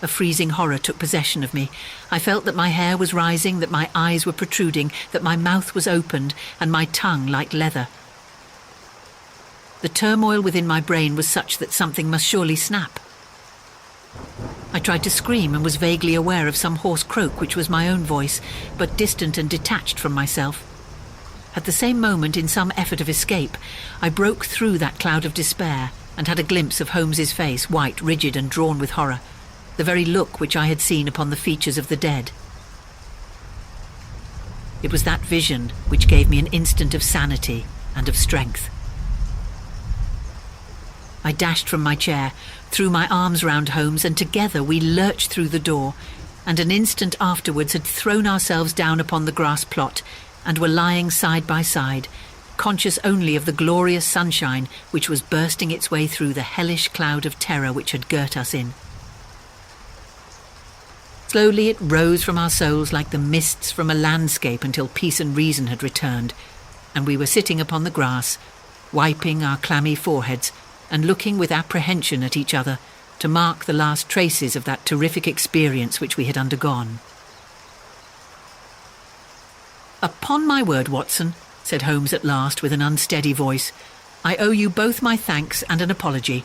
A freezing horror took possession of me. I felt that my hair was rising, that my eyes were protruding, that my mouth was opened, and my tongue like leather. The turmoil within my brain was such that something must surely snap. I tried to scream and was vaguely aware of some hoarse croak which was my own voice, but distant and detached from myself. At the same moment, in some effort of escape, I broke through that cloud of despair and had a glimpse of Holmes's face, white, rigid and drawn with horror, the very look which I had seen upon the features of the dead. It was that vision which gave me an instant of sanity and of strength. I dashed from my chair, threw my arms round Holmes, and together we lurched through the door, and an instant afterwards had thrown ourselves down upon the grass plot, and were lying side by side, conscious only of the glorious sunshine which was bursting its way through the hellish cloud of terror which had girt us in. Slowly it rose from our souls like the mists from a landscape until peace and reason had returned, and we were sitting upon the grass, wiping our clammy foreheads and looking with apprehension at each other to mark the last traces of that terrific experience which we had undergone. "Upon my word, Watson," said Holmes at last with an unsteady voice, "I owe you both my thanks and an apology.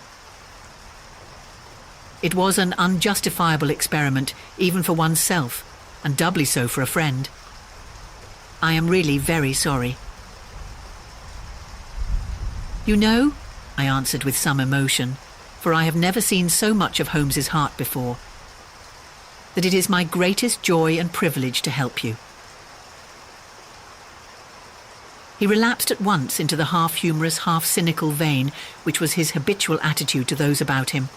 It was an unjustifiable experiment, even for oneself, and doubly so for a friend. I am really very sorry." "You know," I answered with some emotion, for I have never seen so much of Holmes's heart before, "that it is my greatest joy and privilege to help you." He relapsed at once into the half-humorous, half-cynical vein which was his habitual attitude to those about him.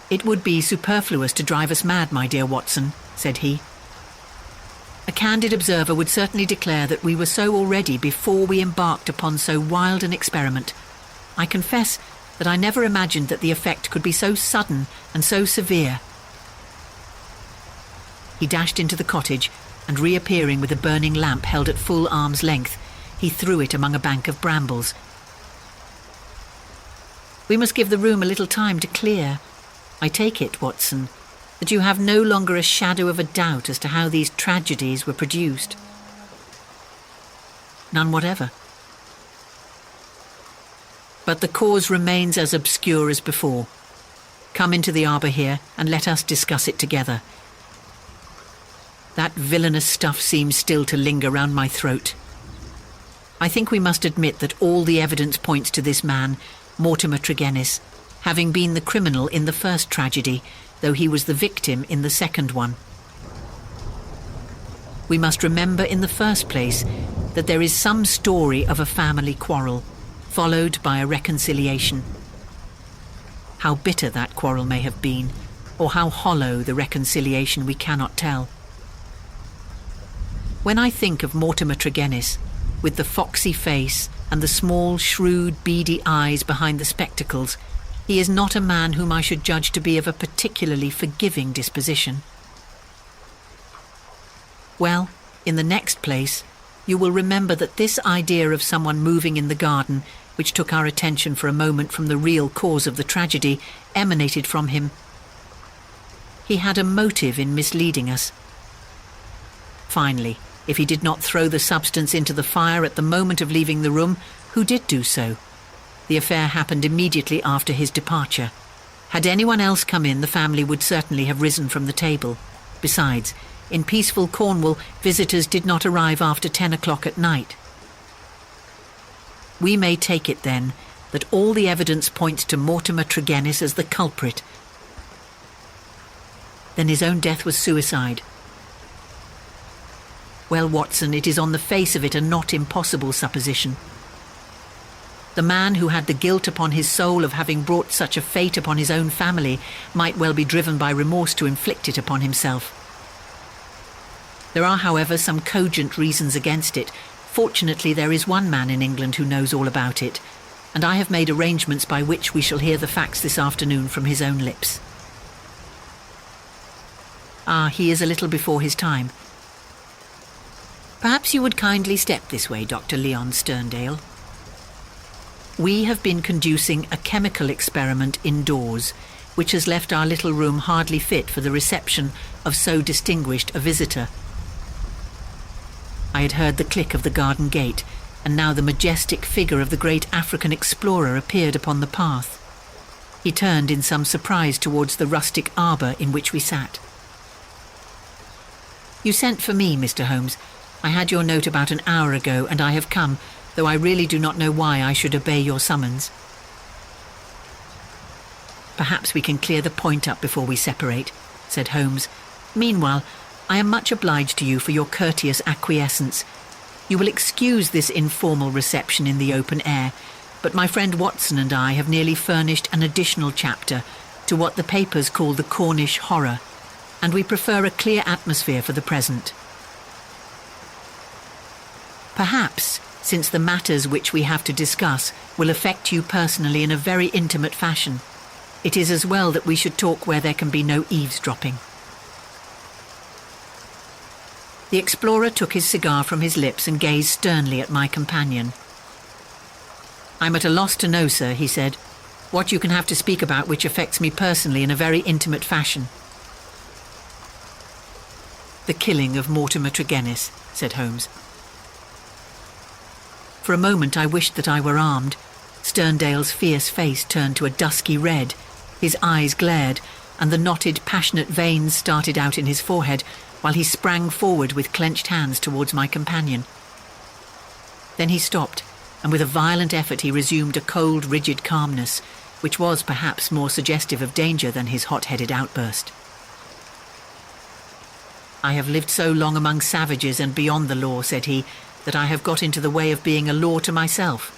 "It would be superfluous to drive us mad, my dear Watson," said he. "A candid observer would certainly declare that we were so already before we embarked upon so wild an experiment. I confess that I never imagined that the effect could be so sudden and so severe." He dashed into the cottage, and reappearing with a burning lamp held at full arm's length, he threw it among a bank of brambles. "We must give the room a little time to clear. I take it, Watson, that you have no longer a shadow of a doubt as to how these tragedies were produced?" "None whatever. But the cause remains as obscure as before. Come into the arbour here and let us discuss it together. That villainous stuff seems still to linger round my throat. I think we must admit that all the evidence points to this man, Mortimer Tregennis, having been the criminal in the first tragedy, though he was the victim in the second one. We must remember in the first place that there is some story of a family quarrel, followed by a reconciliation. How bitter that quarrel may have been, or how hollow the reconciliation, we cannot tell. When I think of Mortimer Tregennis, with the foxy face and the small, shrewd, beady eyes behind the spectacles, he is not a man whom I should judge to be of a particularly forgiving disposition. Well, in the next place, you will remember that this idea of someone moving in the garden, which took our attention for a moment from the real cause of the tragedy, emanated from him. He had a motive in misleading us. Finally, if he did not throw the substance into the fire at the moment of leaving the room, who did do so? The affair happened immediately after his departure. Had anyone else come in, the family would certainly have risen from the table. Besides, in peaceful Cornwall, visitors did not arrive after 10 o'clock at night. We may take it, then, that all the evidence points to Mortimer Tregennis as the culprit. Then his own death was suicide. Well, Watson, it is on the face of it a not impossible supposition. The man who had the guilt upon his soul of having brought such a fate upon his own family might well be driven by remorse to inflict it upon himself. There are, however, some cogent reasons against it. Fortunately, there is one man in England who knows all about it, and I have made arrangements by which we shall hear the facts this afternoon from his own lips. Ah, he is a little before his time. Perhaps you would kindly step this way, Dr. Leon Sterndale. We have been conducing a chemical experiment indoors, which has left our little room hardly fit for the reception of so distinguished a visitor. I had heard the click of the garden gate, and now the majestic figure of the great African explorer appeared upon the path. He turned in some surprise towards the rustic arbour in which we sat. "You sent for me, Mr. Holmes. I had your note about an hour ago, and I have come, though I really do not know why I should obey your summons." "Perhaps we can clear the point up before we separate," said Holmes. "Meanwhile, I am much obliged to you for your courteous acquiescence. You will excuse this informal reception in the open air, but my friend Watson and I have nearly furnished an additional chapter to what the papers call the Cornish horror, and we prefer a clear atmosphere for the present." Perhaps, since the matters which we have to discuss will affect you personally in a very intimate fashion, it is as well that we should talk where there can be no eavesdropping." The explorer took his cigar from his lips and gazed sternly at my companion. "I'm at a loss to know, sir," he said, "what you can have to speak about which affects me personally in a very intimate fashion." "The killing of Mortimer Tregennis," said Holmes. For a moment I wished that I were armed. Sterndale's fierce face turned to a dusky red, his eyes glared, and the knotted, passionate veins started out in his forehead, while he sprang forward with clenched hands towards my companion. Then he stopped, and with a violent effort he resumed a cold, rigid calmness, which was perhaps more suggestive of danger than his hot-headed outburst. "I have lived so long among savages and beyond the law," said he, "that I have got into the way of being a law to myself.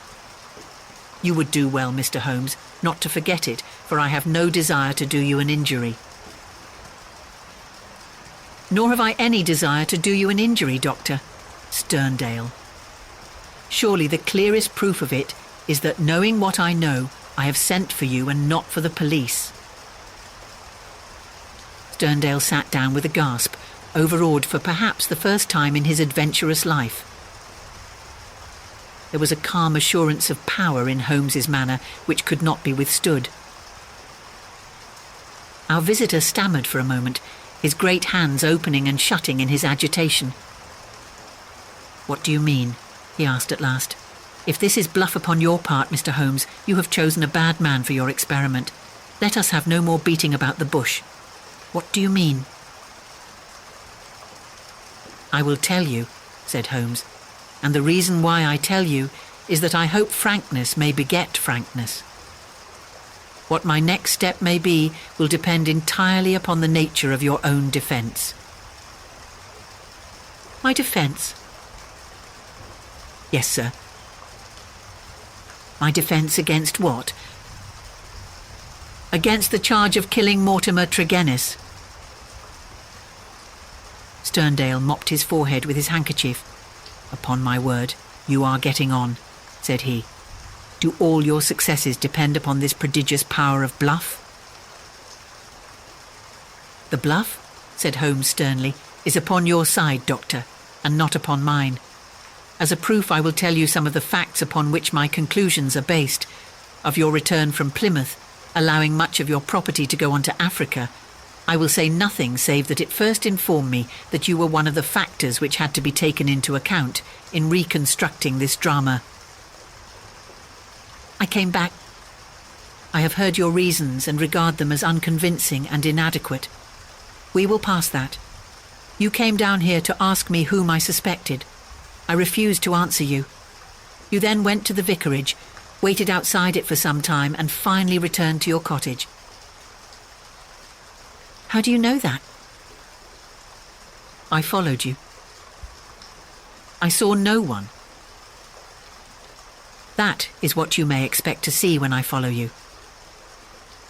You would do well, Mr. Holmes, not to forget it, for I have no desire to do you an injury." "Nor have I any desire to do you an injury, Doctor Sterndale. Surely the clearest proof of it is that, knowing what I know, I have sent for you and not for the police." Sterndale sat down with a gasp, overawed for perhaps the first time in his adventurous life. There was a calm assurance of power in Holmes's manner which could not be withstood. Our visitor stammered for a moment, his great hands opening and shutting in his agitation. "What do you mean?" he asked at last. "If this is bluff upon your part, Mr. Holmes, you have chosen a bad man for your experiment. Let us have no more beating about the bush. What do you mean?" "I will tell you," said Holmes, "and the reason why I tell you is that I hope frankness may beget frankness. What my next step may be will depend entirely upon the nature of your own defence." "My defence?" "Yes, sir." "My defence against what?" "Against the charge of killing Mortimer Tregennis." Sterndale mopped his forehead with his handkerchief. "Upon my word, you are getting on," said he. "Do all your successes depend upon this prodigious power of bluff?" "The bluff," said Holmes sternly, "is upon your side, Doctor, and not upon mine. As a proof I will tell you some of the facts upon which my conclusions are based. Of your return from Plymouth, allowing much of your property to go on to Africa, I will say nothing save that it first informed me that you were one of the factors which had to be taken into account in reconstructing this drama. I came back. I have heard your reasons and regard them as unconvincing and inadequate. We will pass that. You came down here to ask me whom I suspected. I refused to answer you. You then went to the vicarage, waited outside it for some time, and finally returned to your cottage. How do you know that? I followed you. I saw no one. That is what you may expect to see when I follow you.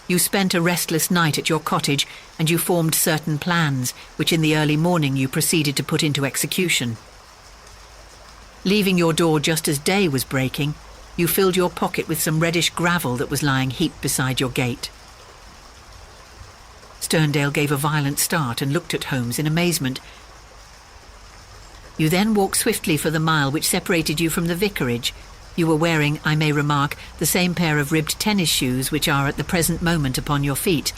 You spent a restless night at your cottage, and you formed certain plans, which in the early morning you proceeded to put into execution. Leaving your door just as day was breaking, you filled your pocket with some reddish gravel that was lying heaped beside your gate. Sterndale gave a violent start and looked at Holmes in amazement. You then walked swiftly for the mile which separated you from the vicarage. You were wearing, I may remark, the same pair of ribbed tennis shoes which are at the present moment upon your feet.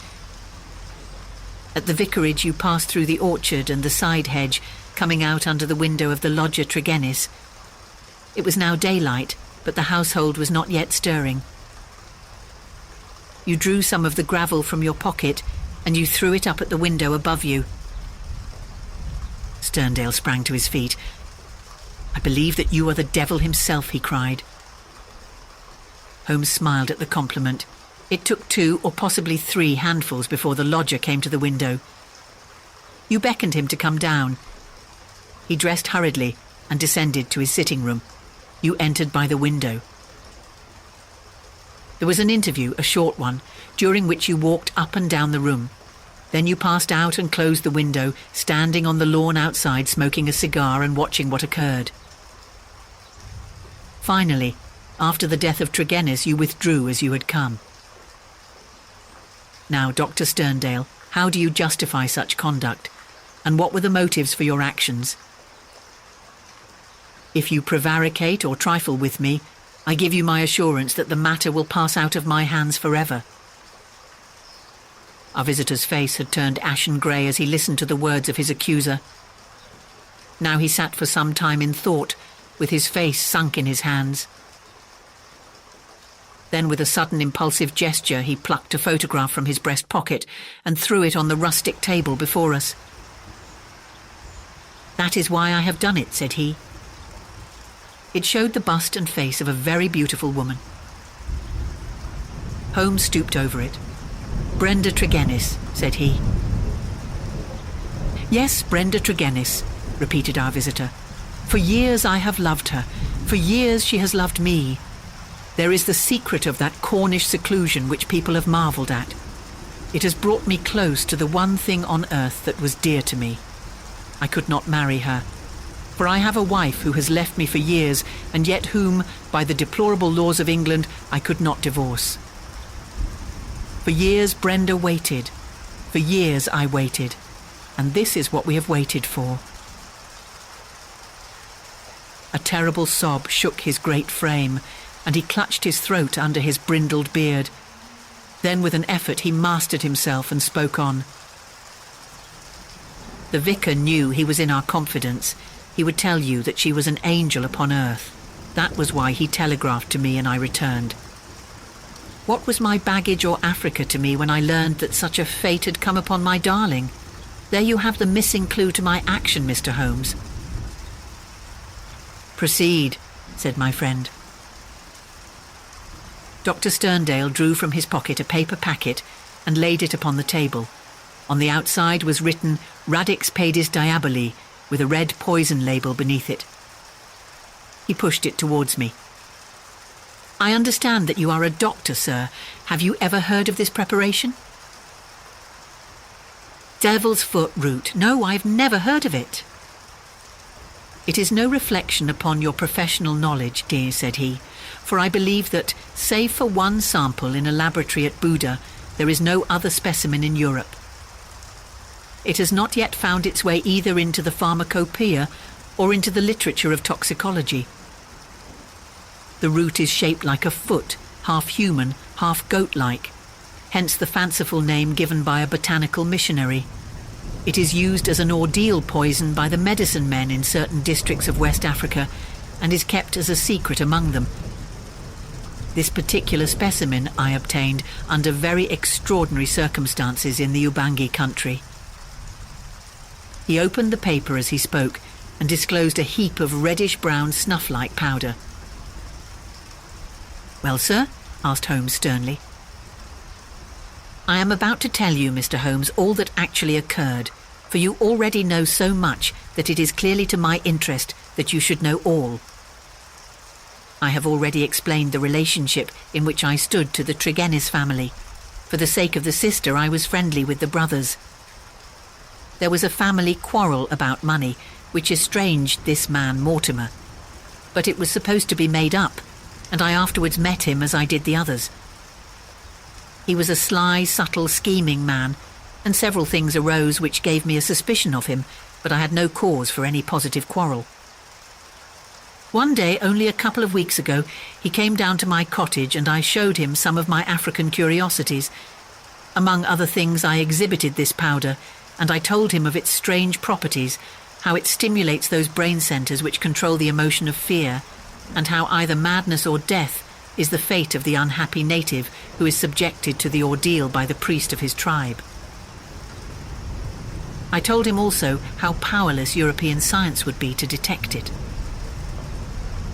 At the vicarage you passed through the orchard and the side hedge, coming out under the window of the lodger Tregennis. It was now daylight, but the household was not yet stirring. You drew some of the gravel from your pocket, and you threw it up at the window above you. Sterndale sprang to his feet. I believe that you are the devil himself, he cried. Holmes smiled at the compliment. It took 2 or possibly 3 handfuls before the lodger came to the window. You beckoned him to come down. He dressed hurriedly and descended to his sitting room. You entered by the window. There was an interview, a short one, during which you walked up and down the room. Then you passed out and closed the window, standing on the lawn outside, smoking a cigar and watching what occurred. Finally, after the death of Tregennis, you withdrew as you had come. Now, Dr. Sterndale, how do you justify such conduct? And what were the motives for your actions? If you prevaricate or trifle with me, I give you my assurance that the matter will pass out of my hands forever. Our visitor's face had turned ashen grey as he listened to the words of his accuser. Now he sat for some time in thought, with his face sunk in his hands. Then, with a sudden impulsive gesture, he plucked a photograph from his breast pocket and threw it on the rustic table before us. "That is why I have done it," said he. It showed the bust and face of a very beautiful woman. Holmes stooped over it. "Brenda Tregennis," said he. "Yes, Brenda Tregennis," repeated our visitor. "For years I have loved her. For years she has loved me. There is the secret of that Cornish seclusion which people have marvelled at. It has brought me close to the one thing on earth that was dear to me. I could not marry her, for I have a wife who has left me for years, and yet whom, by the deplorable laws of England, I could not divorce. For years Brenda waited. For years I waited. And this is what we have waited for." A terrible sob shook his great frame, and he clutched his throat under his brindled beard. Then with an effort he mastered himself and spoke on. "The vicar knew he was in our confidence. He would tell you that she was an angel upon earth. That was why he telegraphed to me and I returned. What was my baggage or Africa to me when I learned that such a fate had come upon my darling? There you have the missing clue to my action, Mr. Holmes." "Proceed," said my friend. Dr. Sterndale drew from his pocket a paper packet and laid it upon the table. On the outside was written "Radix Pedis Diaboli," with a red poison label beneath it. He pushed it towards me. "I understand that you are a doctor, sir. Have you ever heard of this preparation?" "Devil's foot root. No, I've never heard of it." "It is no reflection upon your professional knowledge, dear," said he, "for I believe that, save for one sample in a laboratory at Buda, there is no other specimen in Europe. It has not yet found its way either into the pharmacopoeia or into the literature of toxicology. The root is shaped like a foot, half human, half goat-like, hence the fanciful name given by a botanical missionary. It is used as an ordeal poison by the medicine men in certain districts of West Africa and is kept as a secret among them. This particular specimen I obtained under very extraordinary circumstances in the Ubangi country." He opened the paper as he spoke and disclosed a heap of reddish-brown snuff-like powder. "Well, sir?" asked Holmes sternly. "I am about to tell you, Mr. Holmes, all that actually occurred, for you already know so much that it is clearly to my interest that you should know all. I have already explained the relationship in which I stood to the Tregennis family. For the sake of the sister, I was friendly with the brothers. There was a family quarrel about money, which estranged this man Mortimer, but it was supposed to be made up, and I afterwards met him as I did the others. He was a sly, subtle, scheming man, and several things arose which gave me a suspicion of him, but I had no cause for any positive quarrel. One day, only a couple of weeks ago, he came down to my cottage and I showed him some of my African curiosities. Among other things, I exhibited this powder, and I told him of its strange properties, how it stimulates those brain centres which control the emotion of fear, and how either madness or death is the fate of the unhappy native who is subjected to the ordeal by the priest of his tribe. I told him also how powerless European science would be to detect it.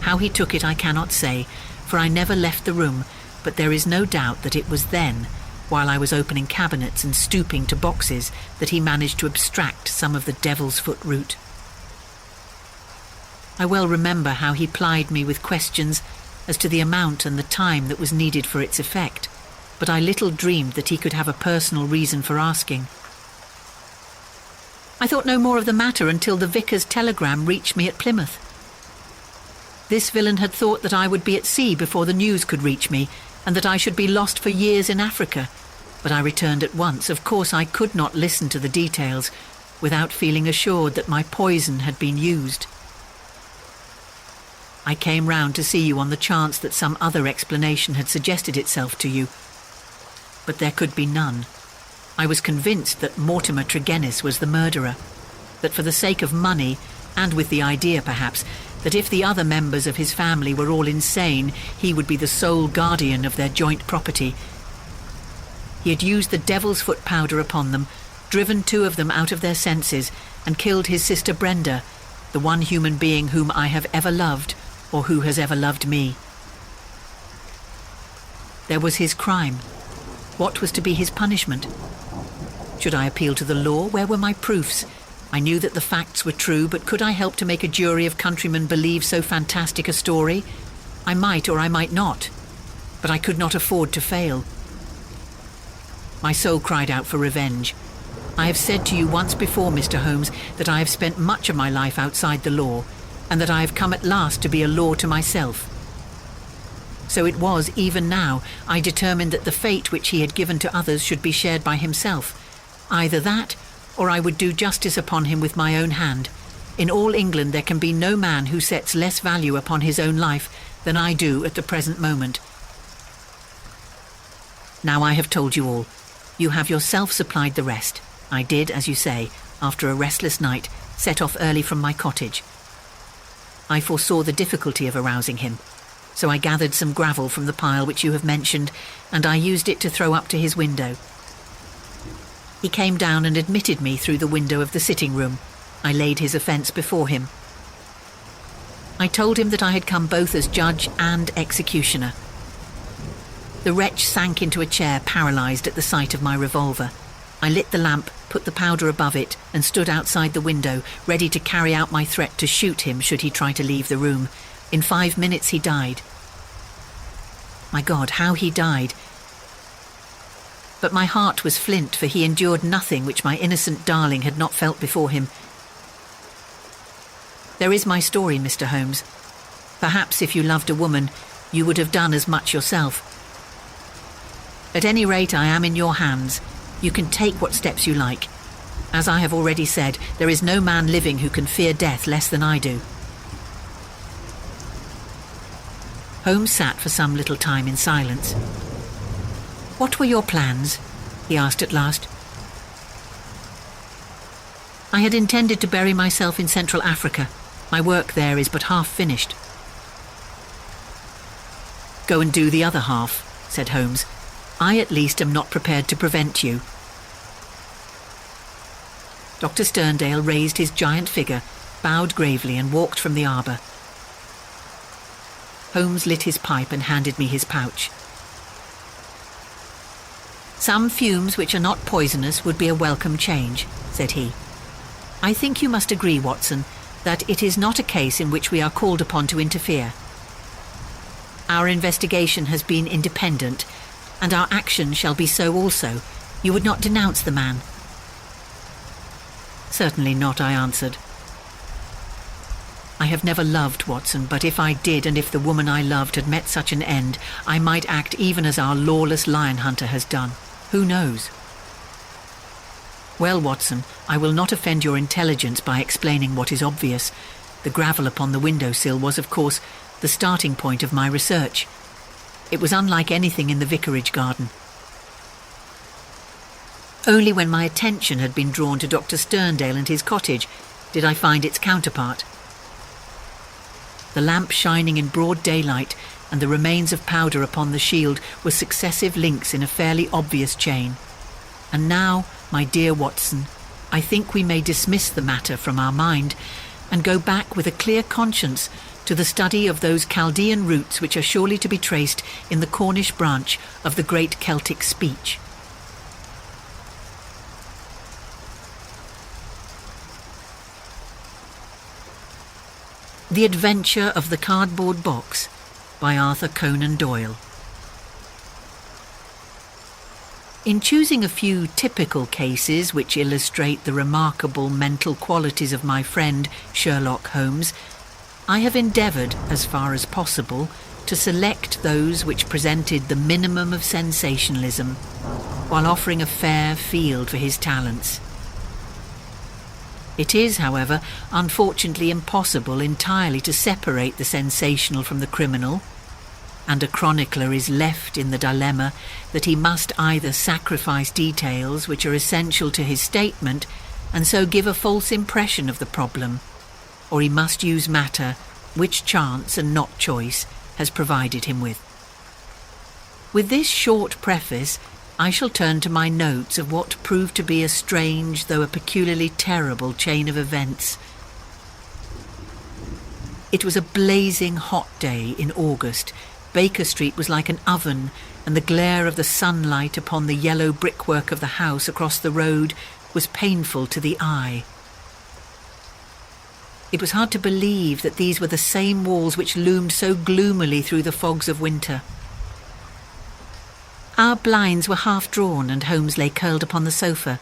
How he took it I cannot say, for I never left the room, but there is no doubt that it was then, while I was opening cabinets and stooping to boxes, that he managed to abstract some of the devil's foot root. I well remember how he plied me with questions as to the amount and the time that was needed for its effect, but I little dreamed that he could have a personal reason for asking. I thought no more of the matter until the vicar's telegram reached me at Plymouth. This villain had thought that I would be at sea before the news could reach me, and that I should be lost for years in Africa. But I returned at once. Of course, I could not listen to the details without feeling assured that my poison had been used. I came round to see you on the chance that some other explanation had suggested itself to you. But there could be none. I was convinced that Mortimer Tregennis was the murderer, that for the sake of money, and with the idea perhaps, that if the other members of his family were all insane, he would be the sole guardian of their joint property. He had used the devil's foot powder upon them, driven 2 of them out of their senses, and killed his sister Brenda, the one human being whom I have ever loved, or who has ever loved me. There was his crime. What was to be his punishment? Should I appeal to the law? Where were my proofs? I knew that the facts were true, but could I help to make a jury of countrymen believe so fantastic a story? I might or I might not, but I could not afford to fail. My soul cried out for revenge. I have said to you once before, Mr. Holmes, that I have spent much of my life outside the law, and that I have come at last to be a law to myself. So it was, even now, I determined that the fate which he had given to others should be shared by himself. Either that, or I would do justice upon him with my own hand. In all England there can be no man who sets less value upon his own life than I do at the present moment. Now I have told you all. You have yourself supplied the rest. I did, as you say, after a restless night, set off early from my cottage. I foresaw the difficulty of arousing him, so I gathered some gravel from the pile which you have mentioned, and I used it to throw up to his window. He came down and admitted me through the window of the sitting room. I laid his offence before him. I told him that I had come both as judge and executioner. The wretch sank into a chair, paralysed at the sight of my revolver. I lit the lamp, put the powder above it, and stood outside the window, ready to carry out my threat to shoot him should he try to leave the room. In 5 minutes he died. My God, how he died! But my heart was flint, for he endured nothing which my innocent darling had not felt before him. There is my story, Mr. Holmes. Perhaps if you loved a woman, you would have done as much yourself. At any rate, I am in your hands. You can take what steps you like. As I have already said, there is no man living who can fear death less than I do. Holmes sat for some little time in silence. "What were your plans?" he asked at last. "I had intended to bury myself in Central Africa. My work there is but half finished." "Go and do the other half," said Holmes. "I at least am not prepared to prevent you." Dr. Sterndale raised his giant figure, bowed gravely, and walked from the arbour. Holmes lit his pipe and handed me his pouch. "Some fumes which are not poisonous would be a welcome change," said he. "I think you must agree, Watson, that it is not a case in which we are called upon to interfere. Our investigation has been independent, and our action shall be so also. You would not denounce the man?" "Certainly not," I answered. "I have never loved, Watson, but if I did, and if the woman I loved had met such an end, I might act even as our lawless lion hunter has done. Who knows?" "Well, Watson, I will not offend your intelligence by explaining what is obvious. The gravel upon the window-sill was, of course, the starting point of my research. It was unlike anything in the vicarage garden. Only when my attention had been drawn to Dr. Sterndale and his cottage did I find its counterpart. The lamp shining in broad daylight and the remains of powder upon the shield were successive links in a fairly obvious chain. And now, my dear Watson, I think we may dismiss the matter from our mind and go back with a clear conscience to the study of those Chaldean roots which are surely to be traced in the Cornish branch of the great Celtic speech. The Adventure of the Cardboard Box by Arthur Conan Doyle. In choosing a few typical cases which illustrate the remarkable mental qualities of my friend Sherlock Holmes, I have endeavoured, as far as possible, to select those which presented the minimum of sensationalism, while offering a fair field for his talents. It is, however, unfortunately impossible entirely to separate the sensational from the criminal, and a chronicler is left in the dilemma that he must either sacrifice details which are essential to his statement and so give a false impression of the problem, or he must use matter which chance and not choice has provided him with. With this short preface, I shall turn to my notes of what proved to be a strange, though a peculiarly terrible chain of events. It was a blazing hot day in August. Baker Street was like an oven, and the glare of the sunlight upon the yellow brickwork of the house across the road was painful to the eye. It was hard to believe that these were the same walls which loomed so gloomily through the fogs of winter. Our blinds were half drawn, and Holmes lay curled upon the sofa,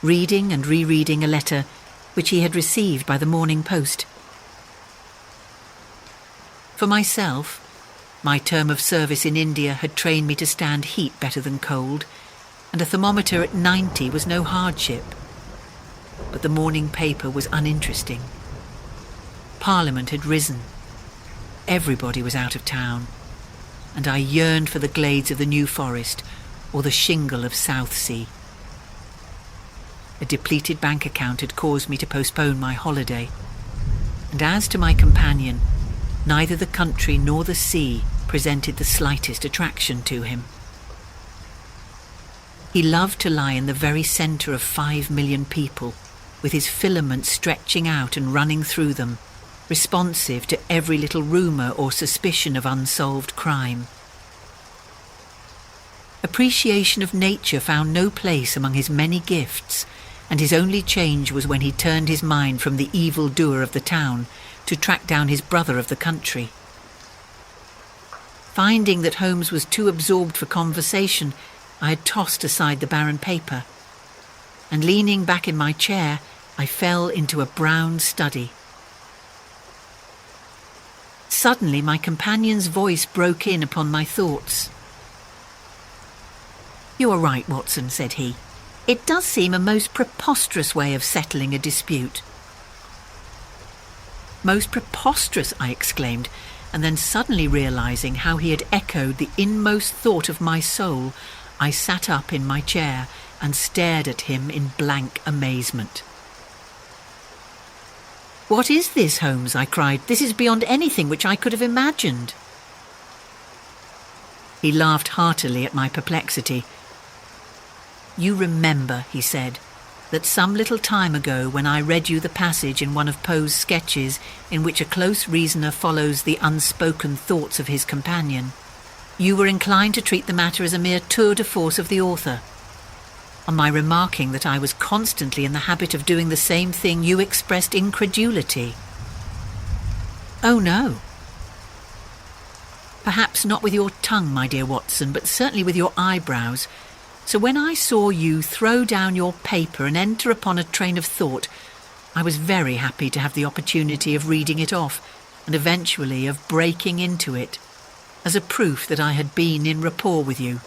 reading and rereading a letter which he had received by the morning post. For myself, my term of service in India had trained me to stand heat better than cold, and a thermometer at 90 was no hardship. But the morning paper was uninteresting. Parliament had risen. Everybody was out of town, and I yearned for the glades of the New Forest or the shingle of Southsea. A depleted bank account had caused me to postpone my holiday, and as to my companion, neither the country nor the sea presented the slightest attraction to him. He loved to lie in the very centre of 5 million people, with his filaments stretching out and running through them, responsive to every little rumour or suspicion of unsolved crime. Appreciation of nature found no place among his many gifts, and his only change was when he turned his mind from the evil doer of the town to track down his brother of the country. Finding that Holmes was too absorbed for conversation, I had tossed aside the barren paper, and leaning back in my chair, I fell into a brown study. Suddenly my companion's voice broke in upon my thoughts. "You are right, Watson," said he. "It does seem a most preposterous way of settling a dispute." "Most preposterous," I exclaimed, and then suddenly realising how he had echoed the inmost thought of my soul, I sat up in my chair and stared at him in blank amazement. "What is this, Holmes?" I cried. "This is beyond anything which I could have imagined." He laughed heartily at my perplexity. "You remember," he said, "that some little time ago, when I read you the passage in one of Poe's sketches in which a close reasoner follows the unspoken thoughts of his companion, you were inclined to treat the matter as a mere tour de force of the author. On my remarking that I was constantly in the habit of doing the same thing, you expressed incredulity." "Oh, no." "Perhaps not with your tongue, my dear Watson, but certainly with your eyebrows. So when I saw you throw down your paper and enter upon a train of thought, I was very happy to have the opportunity of reading it off, and eventually of breaking into it, as a proof that I had been in rapport with you."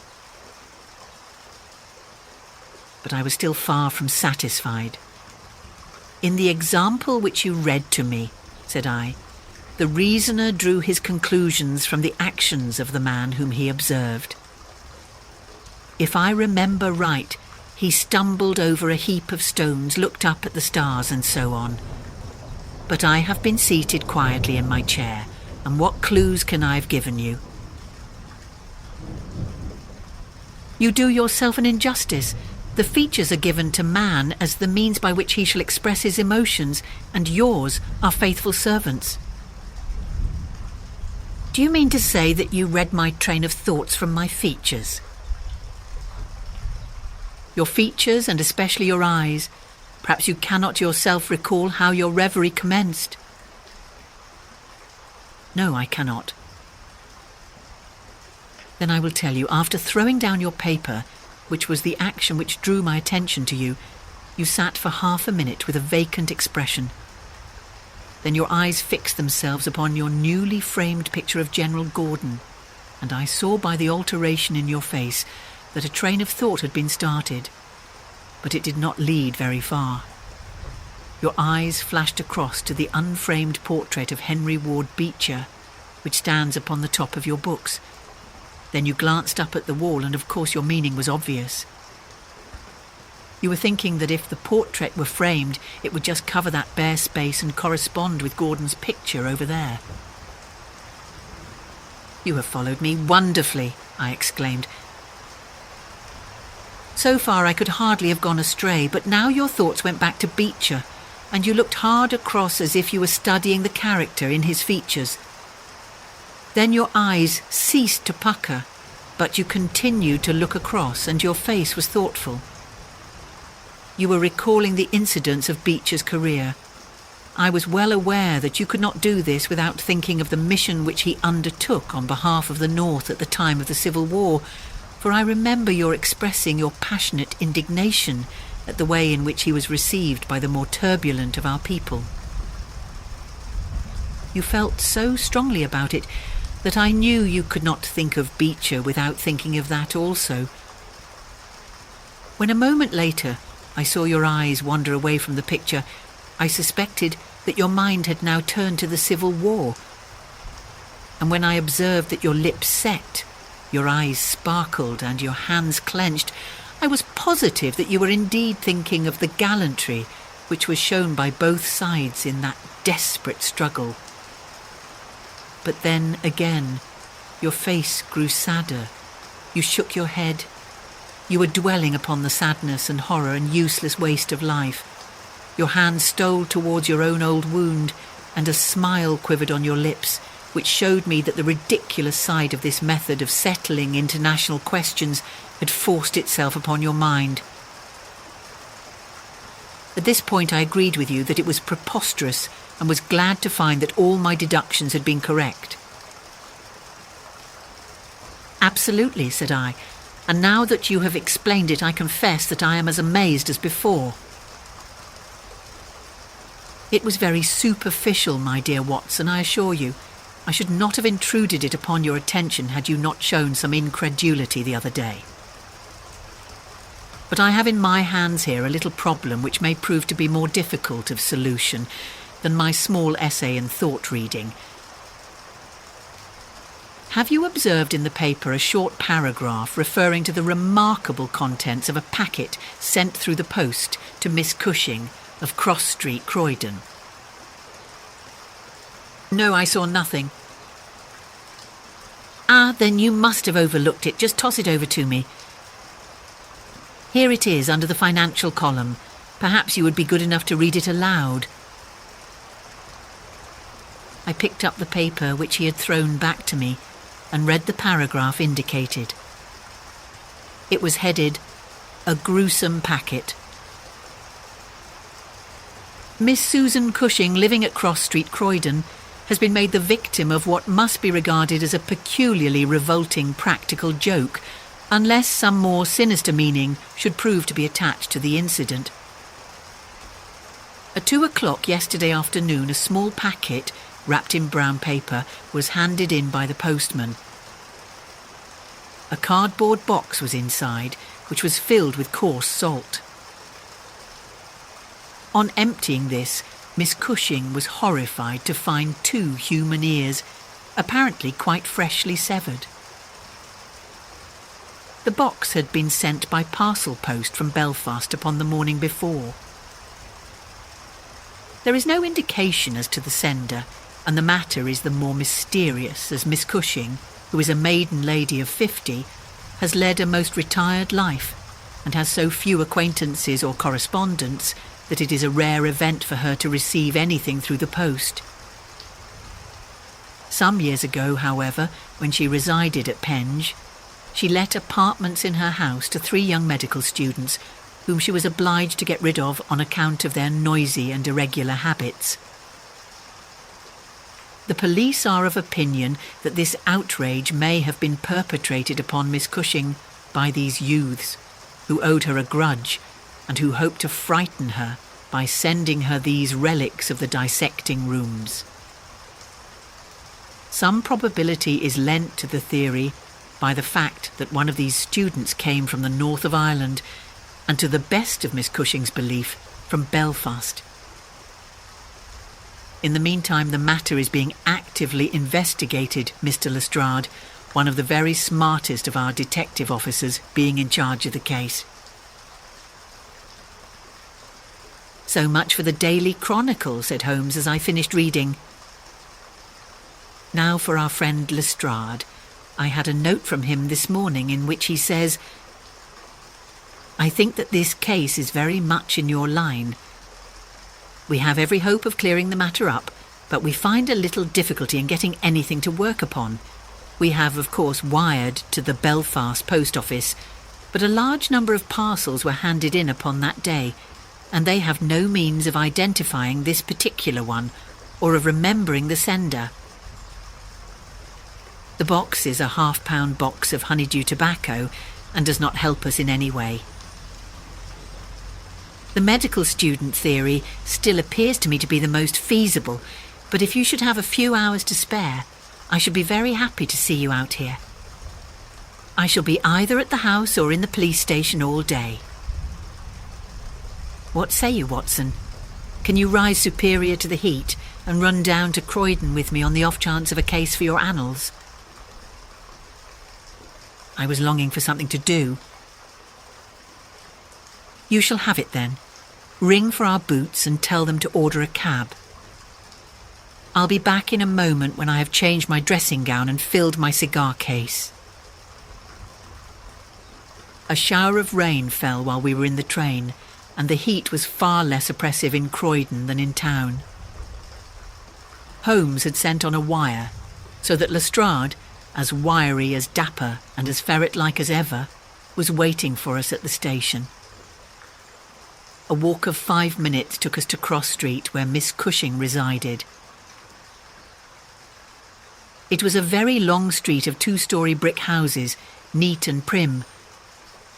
But I was still far from satisfied. "In the example which you read to me," said I, "the reasoner drew his conclusions from the actions of the man whom he observed. If I remember right, he stumbled over a heap of stones, looked up at the stars, and so on. But I have been seated quietly in my chair, and what clues can I have given you?" "You do yourself an injustice. The features are given to man as the means by which he shall express his emotions, and yours are faithful servants." "Do you mean to say that you read my train of thoughts from my features?" "Your features, and especially your eyes. Perhaps you cannot yourself recall how your reverie commenced." "No, I cannot." "Then I will tell you. After throwing down your paper, which was the action which drew my attention to you, you sat for half a minute with a vacant expression. Then your eyes fixed themselves upon your newly framed picture of General Gordon, and I saw by the alteration in your face that a train of thought had been started, but it did not lead very far. Your eyes flashed across to the unframed portrait of Henry Ward Beecher, which stands upon the top of your books. Then you glanced up at the wall, and of course your meaning was obvious. You were thinking that if the portrait were framed, it would just cover that bare space and correspond with Gordon's picture over there. "You have followed me wonderfully," I exclaimed. "So far I could hardly have gone astray, but now your thoughts went back to Beecher, and you looked hard across as if you were studying the character in his features. Then your eyes ceased to pucker, but you continued to look across, and your face was thoughtful. You were recalling the incidents of Beecher's career. I was well aware that you could not do this without thinking of the mission which he undertook on behalf of the North at the time of the Civil War, for I remember your expressing your passionate indignation at the way in which he was received by the more turbulent of our people. You felt so strongly about it that I knew you could not think of Beecher without thinking of that also. When a moment later I saw your eyes wander away from the picture, I suspected that your mind had now turned to the Civil War. And when I observed that your lips set, your eyes sparkled and your hands clenched, I was positive that you were indeed thinking of the gallantry which was shown by both sides in that desperate struggle. But then again, your face grew sadder. You shook your head. You were dwelling upon the sadness and horror and useless waste of life. Your hand stole towards your own old wound, and a smile quivered on your lips, which showed me that the ridiculous side of this method of settling international questions had forced itself upon your mind. At this point I agreed with you that it was preposterous, and was glad to find that all my deductions had been correct. "Absolutely," said I, "and now that you have explained it, I confess that I am as amazed as before." "It was very superficial, my dear Watson, I assure you. I should not have intruded it upon your attention had you not shown some incredulity the other day. But I have in my hands here a little problem which may prove to be more difficult of solution than my small essay in thought reading. Have you observed in the paper a short paragraph referring to the remarkable contents of a packet sent through the post to Miss Cushing of Cross Street, Croydon?" "No, I saw nothing." "Ah, then you must have overlooked it. Just toss it over to me. Here it is under the financial column. Perhaps you would be good enough to read it aloud." I picked up the paper which he had thrown back to me and read the paragraph indicated. It was headed, "A Gruesome Packet." "Miss Susan Cushing, living at Cross Street, Croydon, has been made the victim of what must be regarded as a peculiarly revolting practical joke, unless some more sinister meaning should prove to be attached to the incident. At 2:00 yesterday afternoon, a small packet, wrapped in brown paper, was handed in by the postman. A cardboard box was inside, which was filled with coarse salt. On emptying this, Miss Cushing was horrified to find 2 human ears, apparently quite freshly severed. The box had been sent by parcel post from Belfast upon the morning before. There is no indication as to the sender, and the matter is the more mysterious as Miss Cushing, who is a maiden lady of 50, has led a most retired life, and has so few acquaintances or correspondents that it is a rare event for her to receive anything through the post. Some years ago, however, when she resided at Penge, she let apartments in her house to 3 young medical students, whom she was obliged to get rid of on account of their noisy and irregular habits. The police are of opinion that this outrage may have been perpetrated upon Miss Cushing by these youths, who owed her a grudge and who hoped to frighten her by sending her these relics of the dissecting rooms. Some probability is lent to the theory by the fact that one of these students came from the north of Ireland, and to the best of Miss Cushing's belief, from Belfast. In the meantime, the matter is being actively investigated, Mr. Lestrade, one of the very smartest of our detective officers, being in charge of the case. "So much for the Daily Chronicle," said Holmes as I finished reading. "Now for our friend Lestrade. I had a note from him this morning in which he says, 'I think that this case is very much in your line. We have every hope of clearing the matter up, but we find a little difficulty in getting anything to work upon. We have, of course, wired to the Belfast post office, but a large number of parcels were handed in upon that day, and they have no means of identifying this particular one, or of remembering the sender. The box is a half-pound box of honeydew tobacco, and does not help us in any way. The medical student theory still appears to me to be the most feasible, but if you should have a few hours to spare, I should be very happy to see you out here. I shall be either at the house or in the police station all day. What say you, Watson? Can you rise superior to the heat and run down to Croydon with me on the off chance of a case for your annals?" I was longing for something to do. "You shall have it then. Ring for our boots and tell them to order a cab. I'll be back in a moment when I have changed my dressing gown and filled my cigar case." A shower of rain fell while we were in the train, and the heat was far less oppressive in Croydon than in town. Holmes had sent on a wire, so that Lestrade, as wiry, as dapper, and as ferret-like as ever, was waiting for us at the station. A walk of 5 minutes took us to Cross Street, where Miss Cushing resided. It was a very long street of 2-storey brick houses, neat and prim,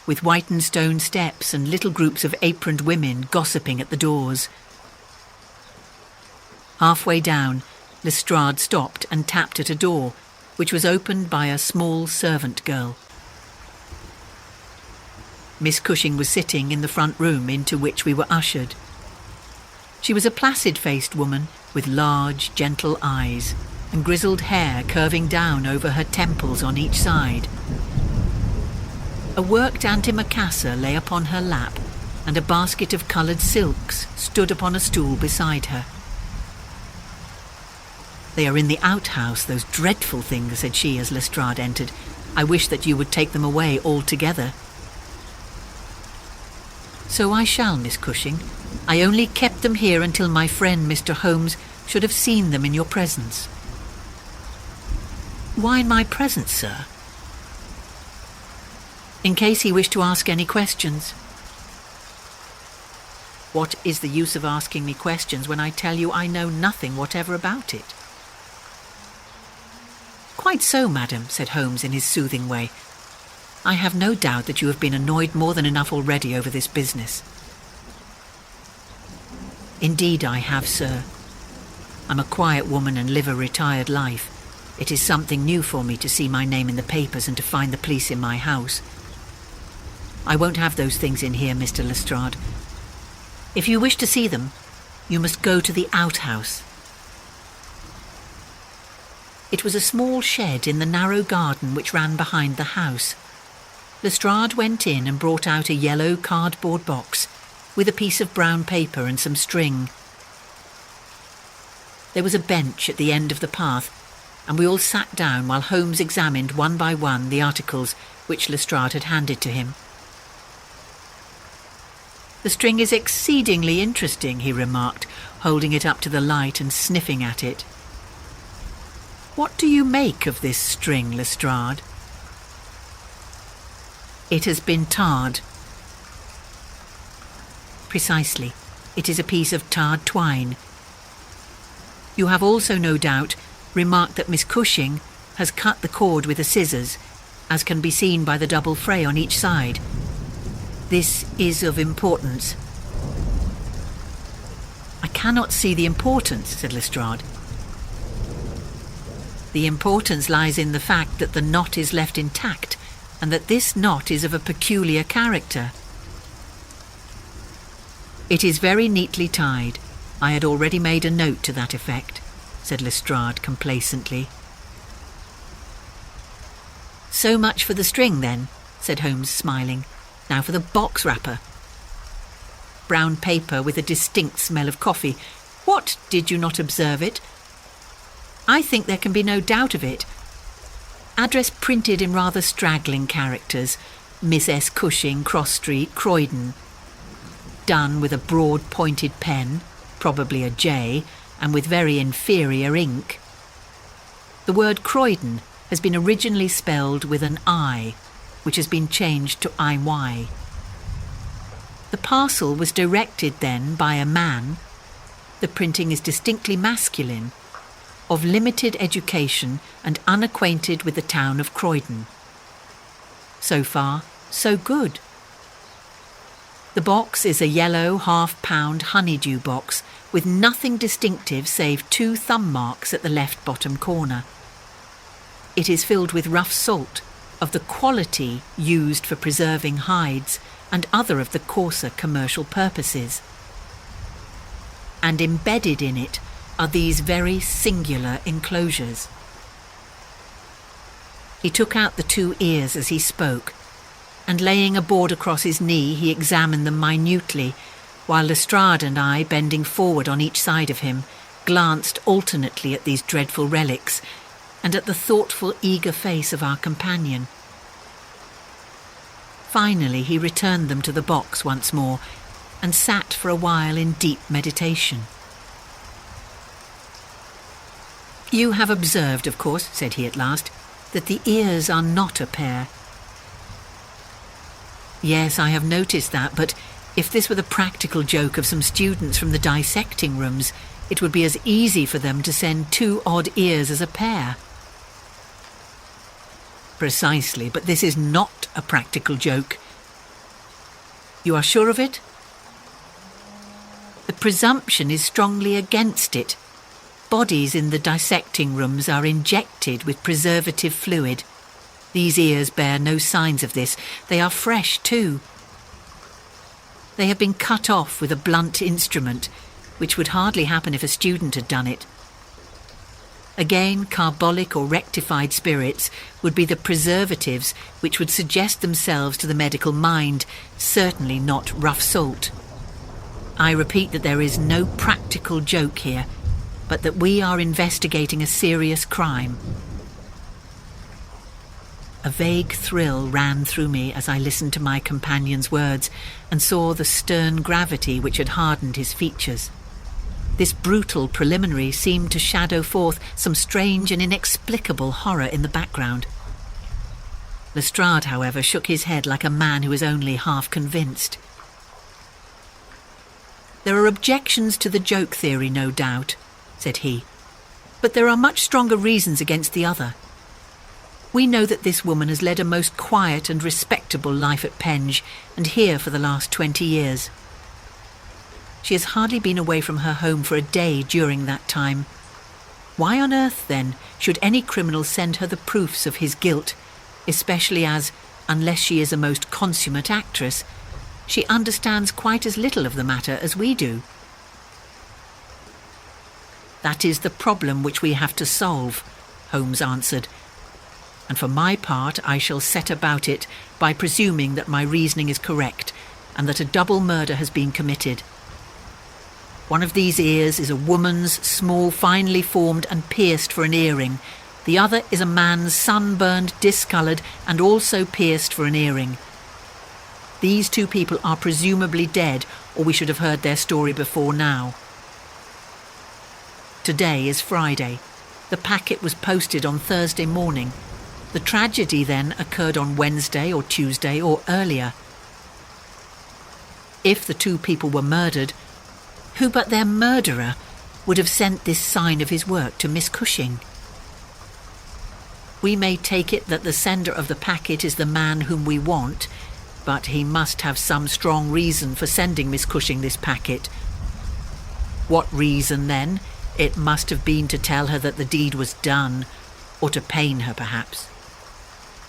with whitened stone steps and little groups of aproned women gossiping at the doors. Halfway down, Lestrade stopped and tapped at a door, which was opened by a small servant girl. Miss Cushing was sitting in the front room, into which we were ushered. She was a placid-faced woman with large, gentle eyes and grizzled hair curving down over her temples on each side. A worked antimacassar lay upon her lap, and a basket of coloured silks stood upon a stool beside her. "They are in the outhouse, those dreadful things," said she as Lestrade entered. "I wish that you would take them away altogether." "So I shall, Miss Cushing. I only kept them here until my friend Mr. Holmes should have seen them in your presence." "Why in my presence, sir?" "In case he wished to ask any questions." "What is the use of asking me questions when I tell you I know nothing whatever about it?" "Quite so, madam," said Holmes in his soothing way. "I have no doubt that you have been annoyed more than enough already over this business." "Indeed I have, sir. I'm a quiet woman and live a retired life. It is something new for me to see my name in the papers and to find the police in my house. I won't have those things in here, Mr. Lestrade. If you wish to see them, you must go to the outhouse." It was a small shed in the narrow garden which ran behind the house. Lestrade went in and brought out a yellow cardboard box with a piece of brown paper and some string. There was a bench at the end of the path, and we all sat down while Holmes examined one by one the articles which Lestrade had handed to him. "The string is exceedingly interesting," he remarked, holding it up to the light and sniffing at it. "What do you make of this string, Lestrade?" "It has been tarred." "Precisely. It is a piece of tarred twine. You have also, no doubt, remarked that Miss Cushing has cut the cord with the scissors, as can be seen by the double fray on each side. This is of importance." "I cannot see the importance," said Lestrade. "The importance lies in the fact that the knot is left intact, and that this knot is of a peculiar character." "It is very neatly tied. I had already made a note to that effect," said Lestrade complacently. "So much for the string, then," said Holmes, smiling. "Now for the box wrapper. Brown paper with a distinct smell of coffee. What, did you not observe it? I think there can be no doubt of it. Address printed in rather straggling characters. Miss S. Cushing, Cross Street, Croydon. Done with a broad pointed pen, probably a J, and with very inferior ink. The word Croydon has been originally spelled with an I, which has been changed to IY. The parcel was directed then by a man, the printing is distinctly masculine, of limited education and unacquainted with the town of Croydon. So far, so good. The box is a yellow half-pound honeydew box with nothing distinctive save 2 thumb marks at the left bottom corner. It is filled with rough salt, of the quality used for preserving hides and other of the coarser commercial purposes. And embedded in it are these very singular enclosures. He took out the 2 ears as he spoke, and laying a board across his knee, he examined them minutely, while Lestrade and I, bending forward on each side of him, glanced alternately at these dreadful relics and at the thoughtful, eager face of our companion. Finally he returned them to the box once more and sat for a while in deep meditation. "You have observed, of course," said he at last, "that the ears are not a pair." "Yes, I have noticed that, but if this were the practical joke of some students from the dissecting rooms, it would be as easy for them to send 2 odd ears as a pair." "Precisely, but this is not a practical joke." "You are sure of it?" "The presumption is strongly against it. Bodies in the dissecting rooms are injected with preservative fluid. These ears bear no signs of this. They are fresh too. They have been cut off with a blunt instrument, which would hardly happen if a student had done it. Again, carbolic or rectified spirits would be the preservatives which would suggest themselves to the medical mind, certainly not rough salt. I repeat that there is no practical joke here, but that we are investigating a serious crime." A vague thrill ran through me as I listened to my companion's words and saw the stern gravity which had hardened his features. This brutal preliminary seemed to shadow forth some strange and inexplicable horror in the background. Lestrade, however, shook his head like a man who is only half convinced. "There are objections to the joke theory, no doubt," said he, "but there are much stronger reasons against the other. We know that this woman has led a most quiet and respectable life at Penge, and here for the last 20 years. She has hardly been away from her home for a day during that time. Why on earth, then, should any criminal send her the proofs of his guilt, especially as, unless she is a most consummate actress, she understands quite as little of the matter as we do? "That is the problem which we have to solve," Holmes answered, "and for my part I shall set about it by presuming that my reasoning is correct and that a double murder has been committed. One of these ears is a woman's, small, finely formed and pierced for an earring. The other is a man's, sunburned, discoloured and also pierced for an earring. These 2 people are presumably dead, or we should have heard their story before now. Today is Friday. The packet was posted on Thursday morning. The tragedy then occurred on Wednesday or Tuesday or earlier. If the 2 people were murdered, who but their murderer would have sent this sign of his work to Miss Cushing? We may take it that the sender of the packet is the man whom we want, but he must have some strong reason for sending Miss Cushing this packet. What reason, then? It must have been to tell her that the deed was done, or to pain her, perhaps.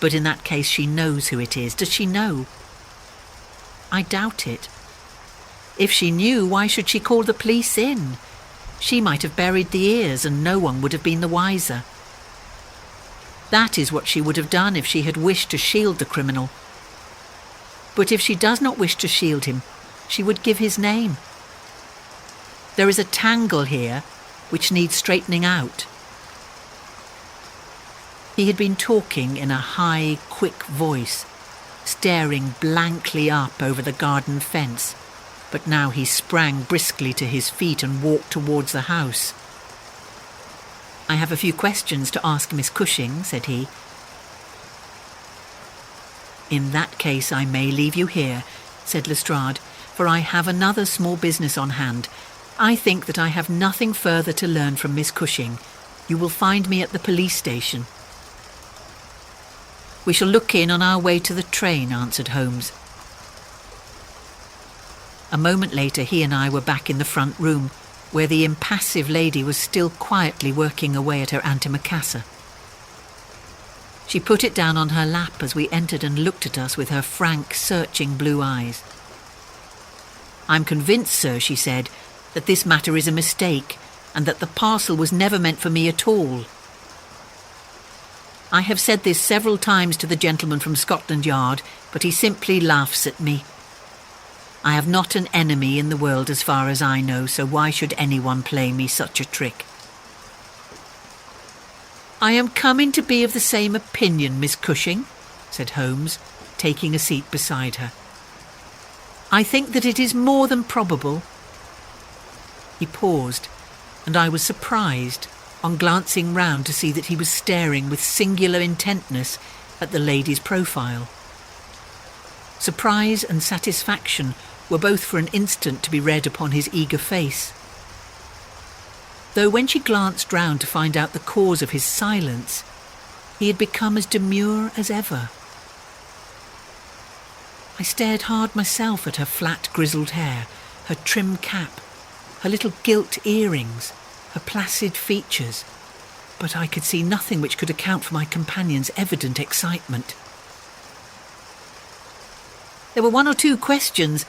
But in that case she knows who it is. Does she know? I doubt it. If she knew, why should she call the police in? She might have buried the ears and no one would have been the wiser. That is what she would have done if she had wished to shield the criminal. But if she does not wish to shield him, she would give his name. There is a tangle here which needs straightening out. He had been talking in a high, quick voice, staring blankly up over the garden fence, but now he sprang briskly to his feet and walked towards the house. "I have a few questions to ask Miss Cushing," said he. "In that case I may leave you here," said Lestrade, "for I have another small business on hand. I think that I have nothing further to learn from Miss Cushing. You will find me at the police station." "We shall look in on our way to the train," answered Holmes. A moment later he and I were back in the front room, where the impassive lady was still quietly working away at her antimacassar. She put it down on her lap as we entered and looked at us with her frank, searching blue eyes. "I'm convinced, sir," she said, "that this matter is a mistake, and that the parcel was never meant for me at all. I have said this several times to the gentleman from Scotland Yard, but he simply laughs at me. I have not an enemy in the world as far as I know, so why should anyone play me such a trick?" "I am coming to be of the same opinion, Miss Cushing," said Holmes, taking a seat beside her. "I think that it is more than probable." He paused, and I was surprised, on glancing round, to see that he was staring with singular intentness at the lady's profile. Surprise and satisfaction were both for an instant to be read upon his eager face. Though when she glanced round to find out the cause of his silence, he had become as demure as ever. I stared hard myself at her flat grizzled hair, her trim cap, her little gilt earrings, her placid features, but I could see nothing which could account for my companion's evident excitement. "There were one or two questions—"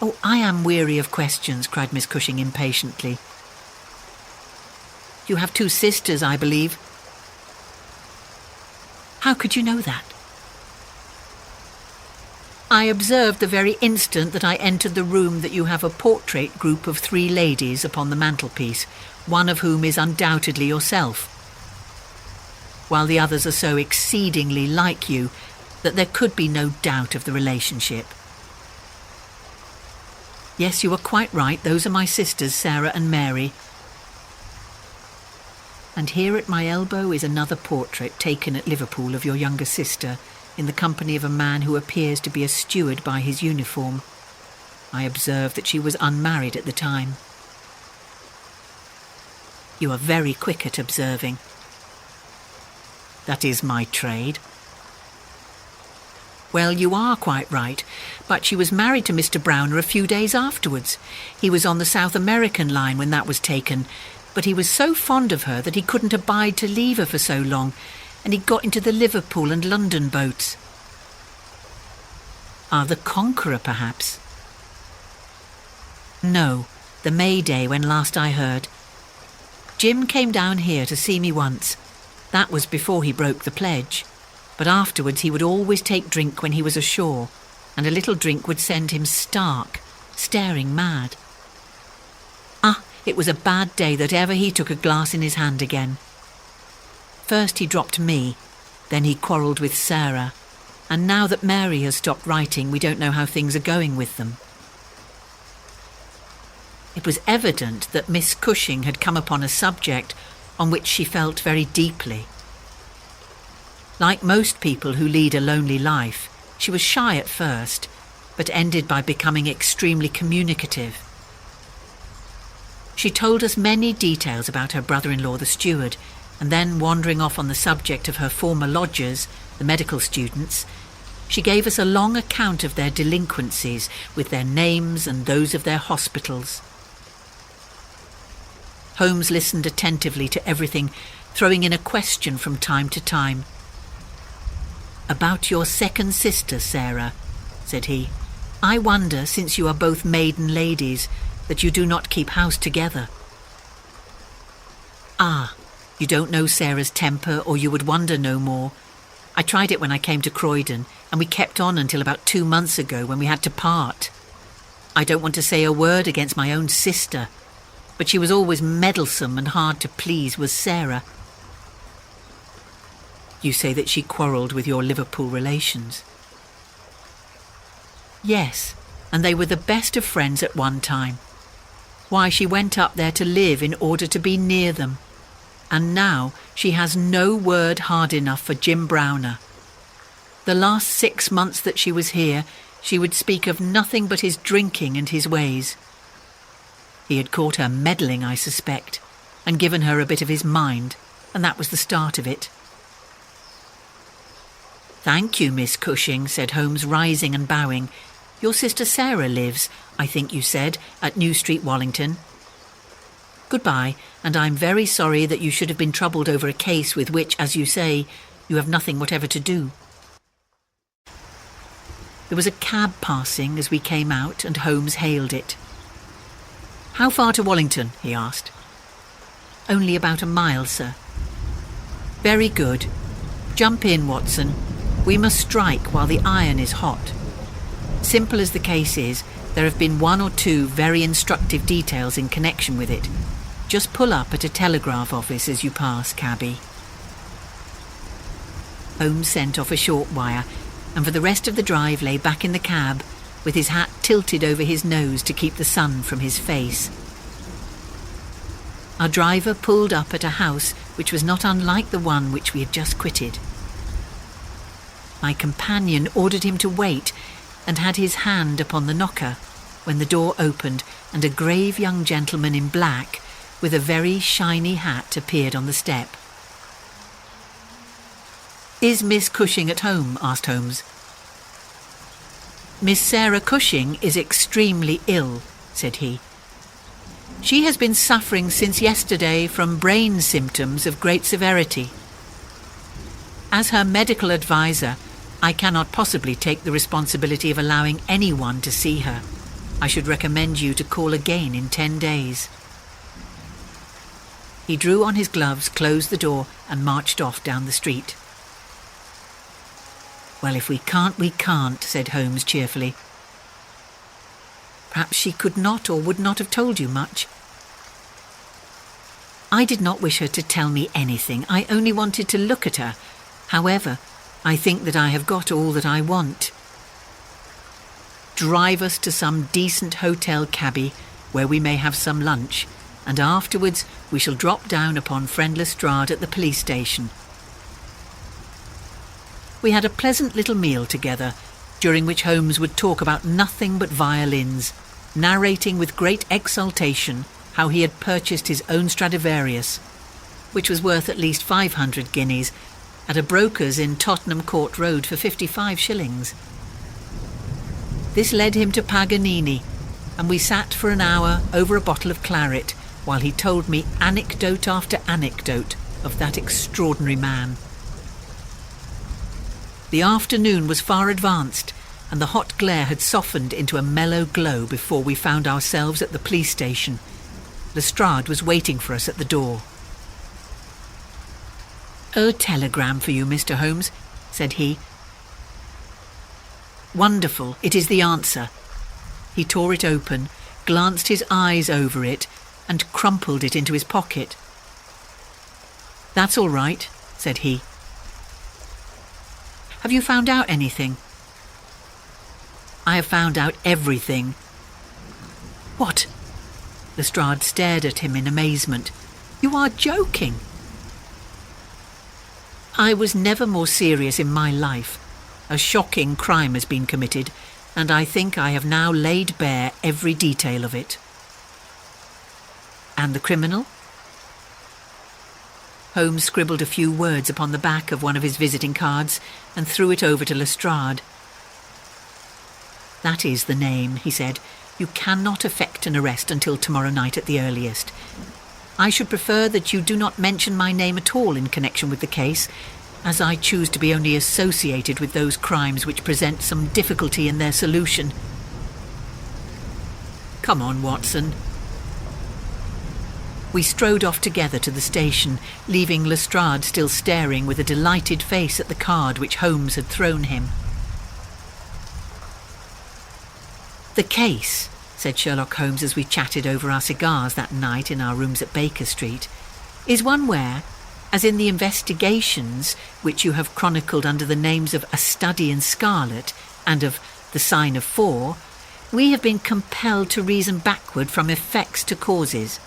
"Oh, I am weary of questions," cried Miss Cushing impatiently. "You have two sisters, I believe." "How could you know that?" "I observed the very instant that I entered the room that you have a portrait group of 3 ladies upon the mantelpiece, one of whom is undoubtedly yourself, while the others are so exceedingly like you that there could be no doubt of the relationship." "Yes, you are quite right. Those are my sisters, Sarah and Mary. And here at my elbow is another portrait taken at Liverpool of your younger sister, in the company of a man who appears to be a steward by his uniform. I observed that she was unmarried at the time." "You are very quick at observing." "That is my trade." "Well, you are quite right, but she was married to Mr. Browner a few days afterwards. He was on the South American line when that was taken, but he was so fond of her that he couldn't abide to leave her for so long, and he got into the Liverpool and London boats." "Ah, the Conqueror, perhaps?" "No, the Mayday, when last I heard. Jim came down here to see me once. That was before he broke the pledge. But afterwards he would always take drink when he was ashore, and a little drink would send him stark, staring mad. Ah, it was a bad day that ever he took a glass in his hand again. First he dropped me, then he quarrelled with Sarah, and now that Mary has stopped writing, we don't know how things are going with them." It was evident that Miss Cushing had come upon a subject on which she felt very deeply. Like most people who lead a lonely life, she was shy at first, but ended by becoming extremely communicative. She told us many details about her brother-in-law, the steward, and then, wandering off on the subject of her former lodgers, the medical students, she gave us a long account of their delinquencies, with their names and those of their hospitals. Holmes listened attentively to everything, throwing in a question from time to time. "About your second sister, Sarah," said he. "I wonder, since you are both maiden ladies, that you do not keep house together." "Ah, you don't know Sarah's temper, or you would wonder no more. I tried it when I came to Croydon, and we kept on until about 2 months ago when we had to part. I don't want to say a word against my own sister, but she was always meddlesome and hard to please, was Sarah." "You say that she quarrelled with your Liverpool relations?" "Yes, and they were the best of friends at one time. Why, she went up there to live in order to be near them. And now she has no word hard enough for Jim Browner. The last 6 months that she was here, she would speak of nothing but his drinking and his ways. He had caught her meddling, I suspect, and given her a bit of his mind, and that was the start of it." "Thank you, Miss Cushing," said Holmes, rising and bowing. "Your sister Sarah lives, I think you said, at New Street, Wallington. Goodbye, and I'm very sorry that you should have been troubled over a case with which, as you say, you have nothing whatever to do." There was a cab passing as we came out, and Holmes hailed it. "How far to Wallington?" he asked. "Only about a mile, sir." "Very good. Jump in, Watson. We must strike while the iron is hot. Simple as the case is, there have been 1 or 2 very instructive details in connection with it. Just pull up at a telegraph office as you pass, cabby." Holmes sent off a short wire, and for the rest of the drive lay back in the cab, with his hat tilted over his nose to keep the sun from his face. Our driver pulled up at a house which was not unlike the one which we had just quitted. My companion ordered him to wait, and had his hand upon the knocker, when the door opened and a grave young gentleman in black, with a very shiny hat, appeared on the step. "Is Miss Cushing at home?" asked Holmes. "Miss Sarah Cushing is extremely ill," said he. "She has been suffering since yesterday from brain symptoms of great severity. As her medical adviser, I cannot possibly take the responsibility of allowing anyone to see her. I should recommend you to call again in 10 days. He drew on his gloves, closed the door, and marched off down the street. "Well, if we can't, we can't," said Holmes cheerfully. "Perhaps she could not or would not have told you much." "I did not wish her to tell me anything. I only wanted to look at her. However, I think that I have got all that I want. Drive us to some decent hotel, cabby, where we may have some lunch, and afterwards we shall drop down upon Friend Lestrade at the police station." We had a pleasant little meal together, during which Holmes would talk about nothing but violins, narrating with great exultation how he had purchased his own Stradivarius, which was worth at least 500 guineas, at a broker's in Tottenham Court Road for 55 shillings. This led him to Paganini, and we sat for an hour over a bottle of claret while he told me anecdote after anecdote of that extraordinary man. The afternoon was far advanced, and the hot glare had softened into a mellow glow before we found ourselves at the police station. Lestrade was waiting for us at the door. "A telegram for you, Mr. Holmes," said he. "Wonderful, it is the answer." He tore it open, glanced his eyes over it, and crumpled it into his pocket. "That's all right," said he. "Have you found out anything?" "I have found out everything." "What?" Lestrade stared at him in amazement. "You are joking." "I was never more serious in my life. A shocking crime has been committed, and I think I have now laid bare every detail of it." "And the criminal?" Holmes scribbled a few words upon the back of one of his visiting cards and threw it over to Lestrade. "That is the name," he said. "You cannot effect an arrest until tomorrow night at the earliest. I should prefer that you do not mention my name at all in connection with the case, as I choose to be only associated with those crimes which present some difficulty in their solution. Come on, Watson." We strode off together to the station, leaving Lestrade still staring with a delighted face at the card which Holmes had thrown him. "The case," said Sherlock Holmes as we chatted over our cigars that night in our rooms at Baker Street, "is one where, as in the investigations which you have chronicled under the names of A Study in Scarlet and of The Sign of Four, we have been compelled to reason backward from effects to causes.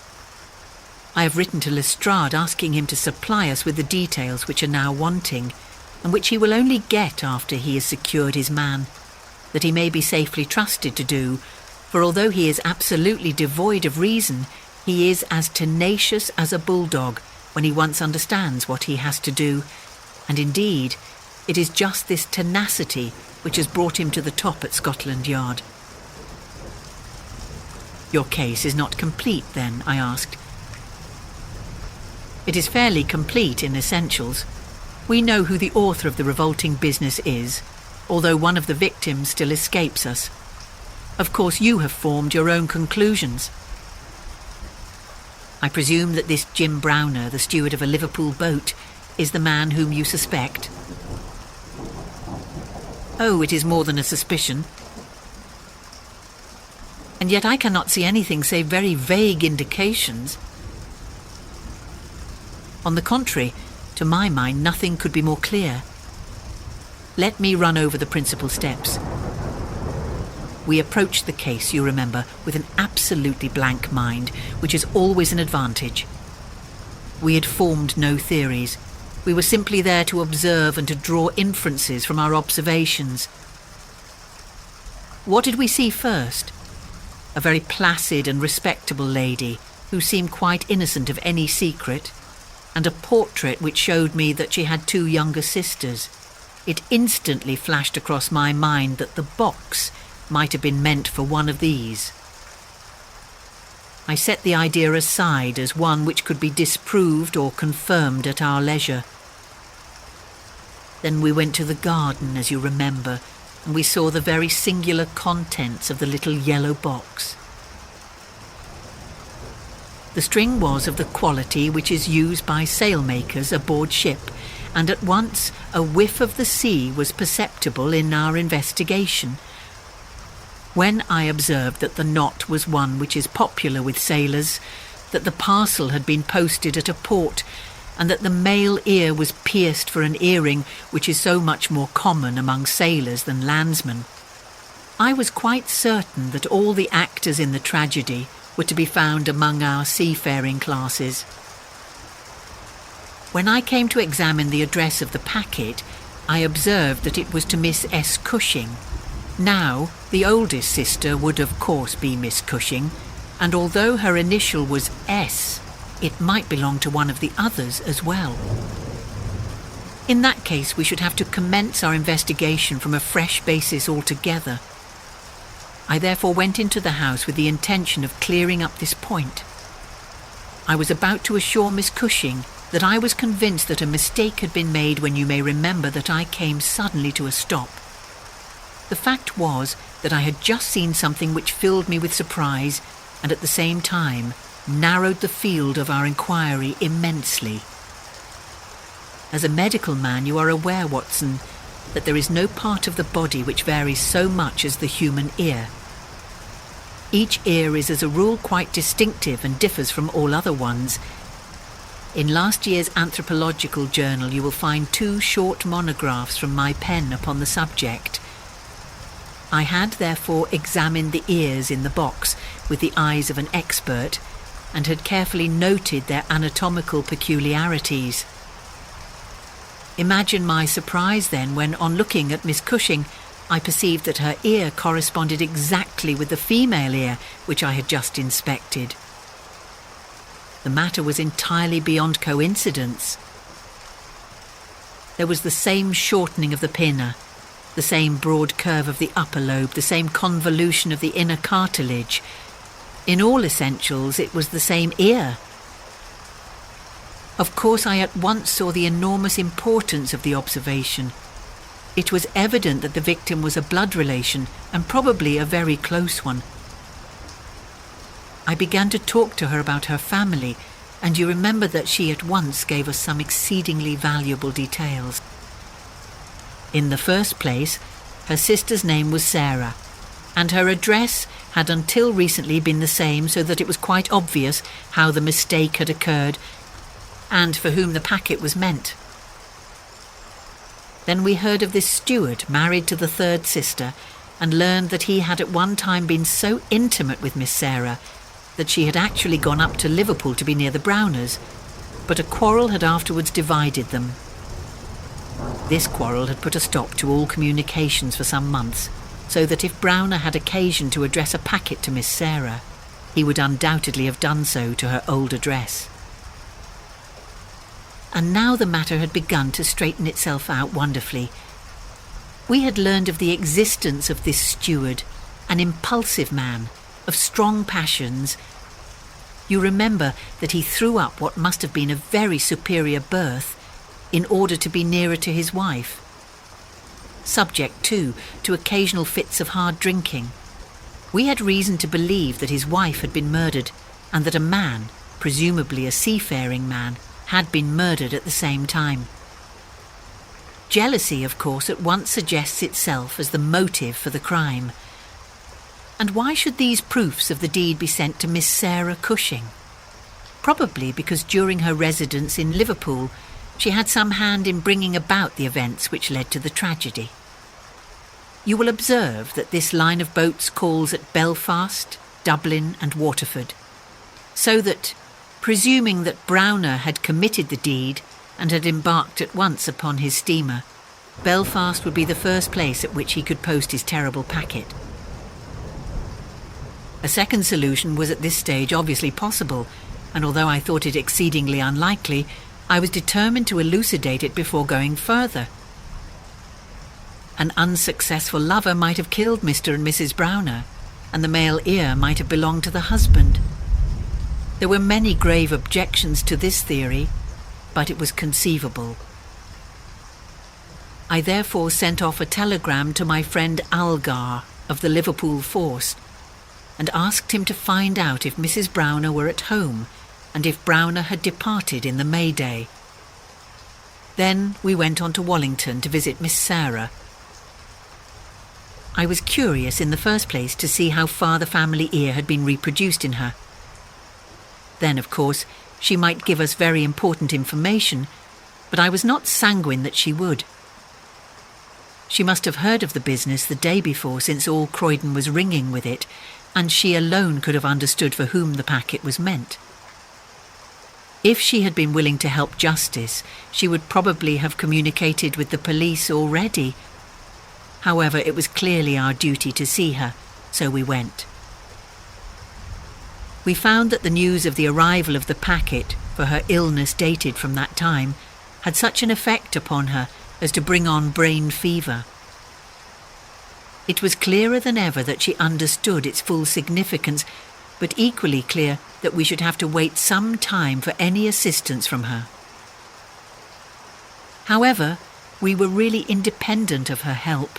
I have written to Lestrade asking him to supply us with the details which are now wanting, and which he will only get after he has secured his man, that he may be safely trusted to do, for although he is absolutely devoid of reason, he is as tenacious as a bulldog when he once understands what he has to do, and indeed, it is just this tenacity which has brought him to the top at Scotland Yard." "Your case is not complete, then?" I asked. "It is fairly complete in essentials. We know who the author of the revolting business is, although one of the victims still escapes us. Of course, you have formed your own conclusions. I presume that this Jim Browner, the steward of a Liverpool boat, is the man whom you suspect?" "Oh, it is more than a suspicion. And yet I cannot see anything save very vague indications. On the contrary, to my mind, nothing could be more clear. Let me run over the principal steps. We approached the case, you remember, with an absolutely blank mind, which is always an advantage. We had formed no theories. We were simply there to observe and to draw inferences from our observations. What did we see first? A very placid and respectable lady, who seemed quite innocent of any secret, and a portrait which showed me that she had 2 younger sisters. It instantly flashed across my mind that the box might have been meant for one of these. I set the idea aside as one which could be disproved or confirmed at our leisure. Then we went to the garden, as you remember, and we saw the very singular contents of the little yellow box. The string was of the quality which is used by sailmakers aboard ship, and at once a whiff of the sea was perceptible in our investigation. When I observed that the knot was one which is popular with sailors, that the parcel had been posted at a port, and that the male ear was pierced for an earring which is so much more common among sailors than landsmen, I was quite certain that all the actors in the tragedy were to be found among our seafaring classes. When I came to examine the address of the packet, I observed that it was to Miss S. Cushing. Now, the oldest sister would of course be Miss Cushing, and although her initial was S, it might belong to one of the others as well. In that case, we should have to commence our investigation from a fresh basis altogether. I therefore went into the house with the intention of clearing up this point. I was about to assure Miss Cushing that I was convinced that a mistake had been made when you may remember that I came suddenly to a stop. The fact was that I had just seen something which filled me with surprise and at the same time narrowed the field of our inquiry immensely. As a medical man, you are aware, Watson, that there is no part of the body which varies so much as the human ear. Each ear is as a rule quite distinctive and differs from all other ones. In last year's anthropological journal you will find 2 short monographs from my pen upon the subject. I had therefore examined the ears in the box with the eyes of an expert and had carefully noted their anatomical peculiarities. Imagine my surprise then when, on looking at Miss Cushing, I perceived that her ear corresponded exactly with the female ear which I had just inspected. The matter was entirely beyond coincidence. There was the same shortening of the pinna, the same broad curve of the upper lobe, the same convolution of the inner cartilage. In all essentials, it was the same ear. Of course, I at once saw the enormous importance of the observation. It was evident that the victim was a blood relation, and probably a very close one. I began to talk to her about her family, and you remember that she at once gave us some exceedingly valuable details. In the first place, her sister's name was Sarah, and her address had until recently been the same, so that it was quite obvious how the mistake had occurred and for whom the packet was meant. Then we heard of this steward married to the third sister, and learned that he had at one time been so intimate with Miss Sarah that she had actually gone up to Liverpool to be near the Browners, but a quarrel had afterwards divided them. This quarrel had put a stop to all communications for some months, so that if Browner had occasion to address a packet to Miss Sarah, he would undoubtedly have done so to her old address. And now the matter had begun to straighten itself out wonderfully. We had learned of the existence of this steward, an impulsive man, of strong passions. You remember that he threw up what must have been a very superior berth in order to be nearer to his wife. Subject, too, to occasional fits of hard drinking. We had reason to believe that his wife had been murdered, and that a man, presumably a seafaring man, had been murdered at the same time. Jealousy, of course, at once suggests itself as the motive for the crime. And why should these proofs of the deed be sent to Miss Sarah Cushing? Probably because during her residence in Liverpool, she had some hand in bringing about the events which led to the tragedy. You will observe that this line of boats calls at Belfast, Dublin and Waterford, so that, presuming that Browner had committed the deed and had embarked at once upon his steamer, Belfast would be the first place at which he could post his terrible packet. A second solution was at this stage obviously possible, and although I thought it exceedingly unlikely, I was determined to elucidate it before going further. An unsuccessful lover might have killed Mr. and Mrs. Browner, and the male heir might have belonged to the husband. There were many grave objections to this theory, but it was conceivable. I therefore sent off a telegram to my friend Algar of the Liverpool force, and asked him to find out if Mrs. Browner were at home and if Browner had departed in the May Day. Then we went on to Wallington to visit Miss Sarah. I was curious in the first place to see how far the family ear had been reproduced in her. Then, of course, she might give us very important information, but I was not sanguine that she would. She must have heard of the business the day before, since all Croydon was ringing with it, and she alone could have understood for whom the packet was meant. If she had been willing to help justice, she would probably have communicated with the police already. However, it was clearly our duty to see her, so we went. We found that the news of the arrival of the packet, for her illness dated from that time, had such an effect upon her as to bring on brain fever. It was clearer than ever that she understood its full significance, but equally clear that we should have to wait some time for any assistance from her. However, we were really independent of her help.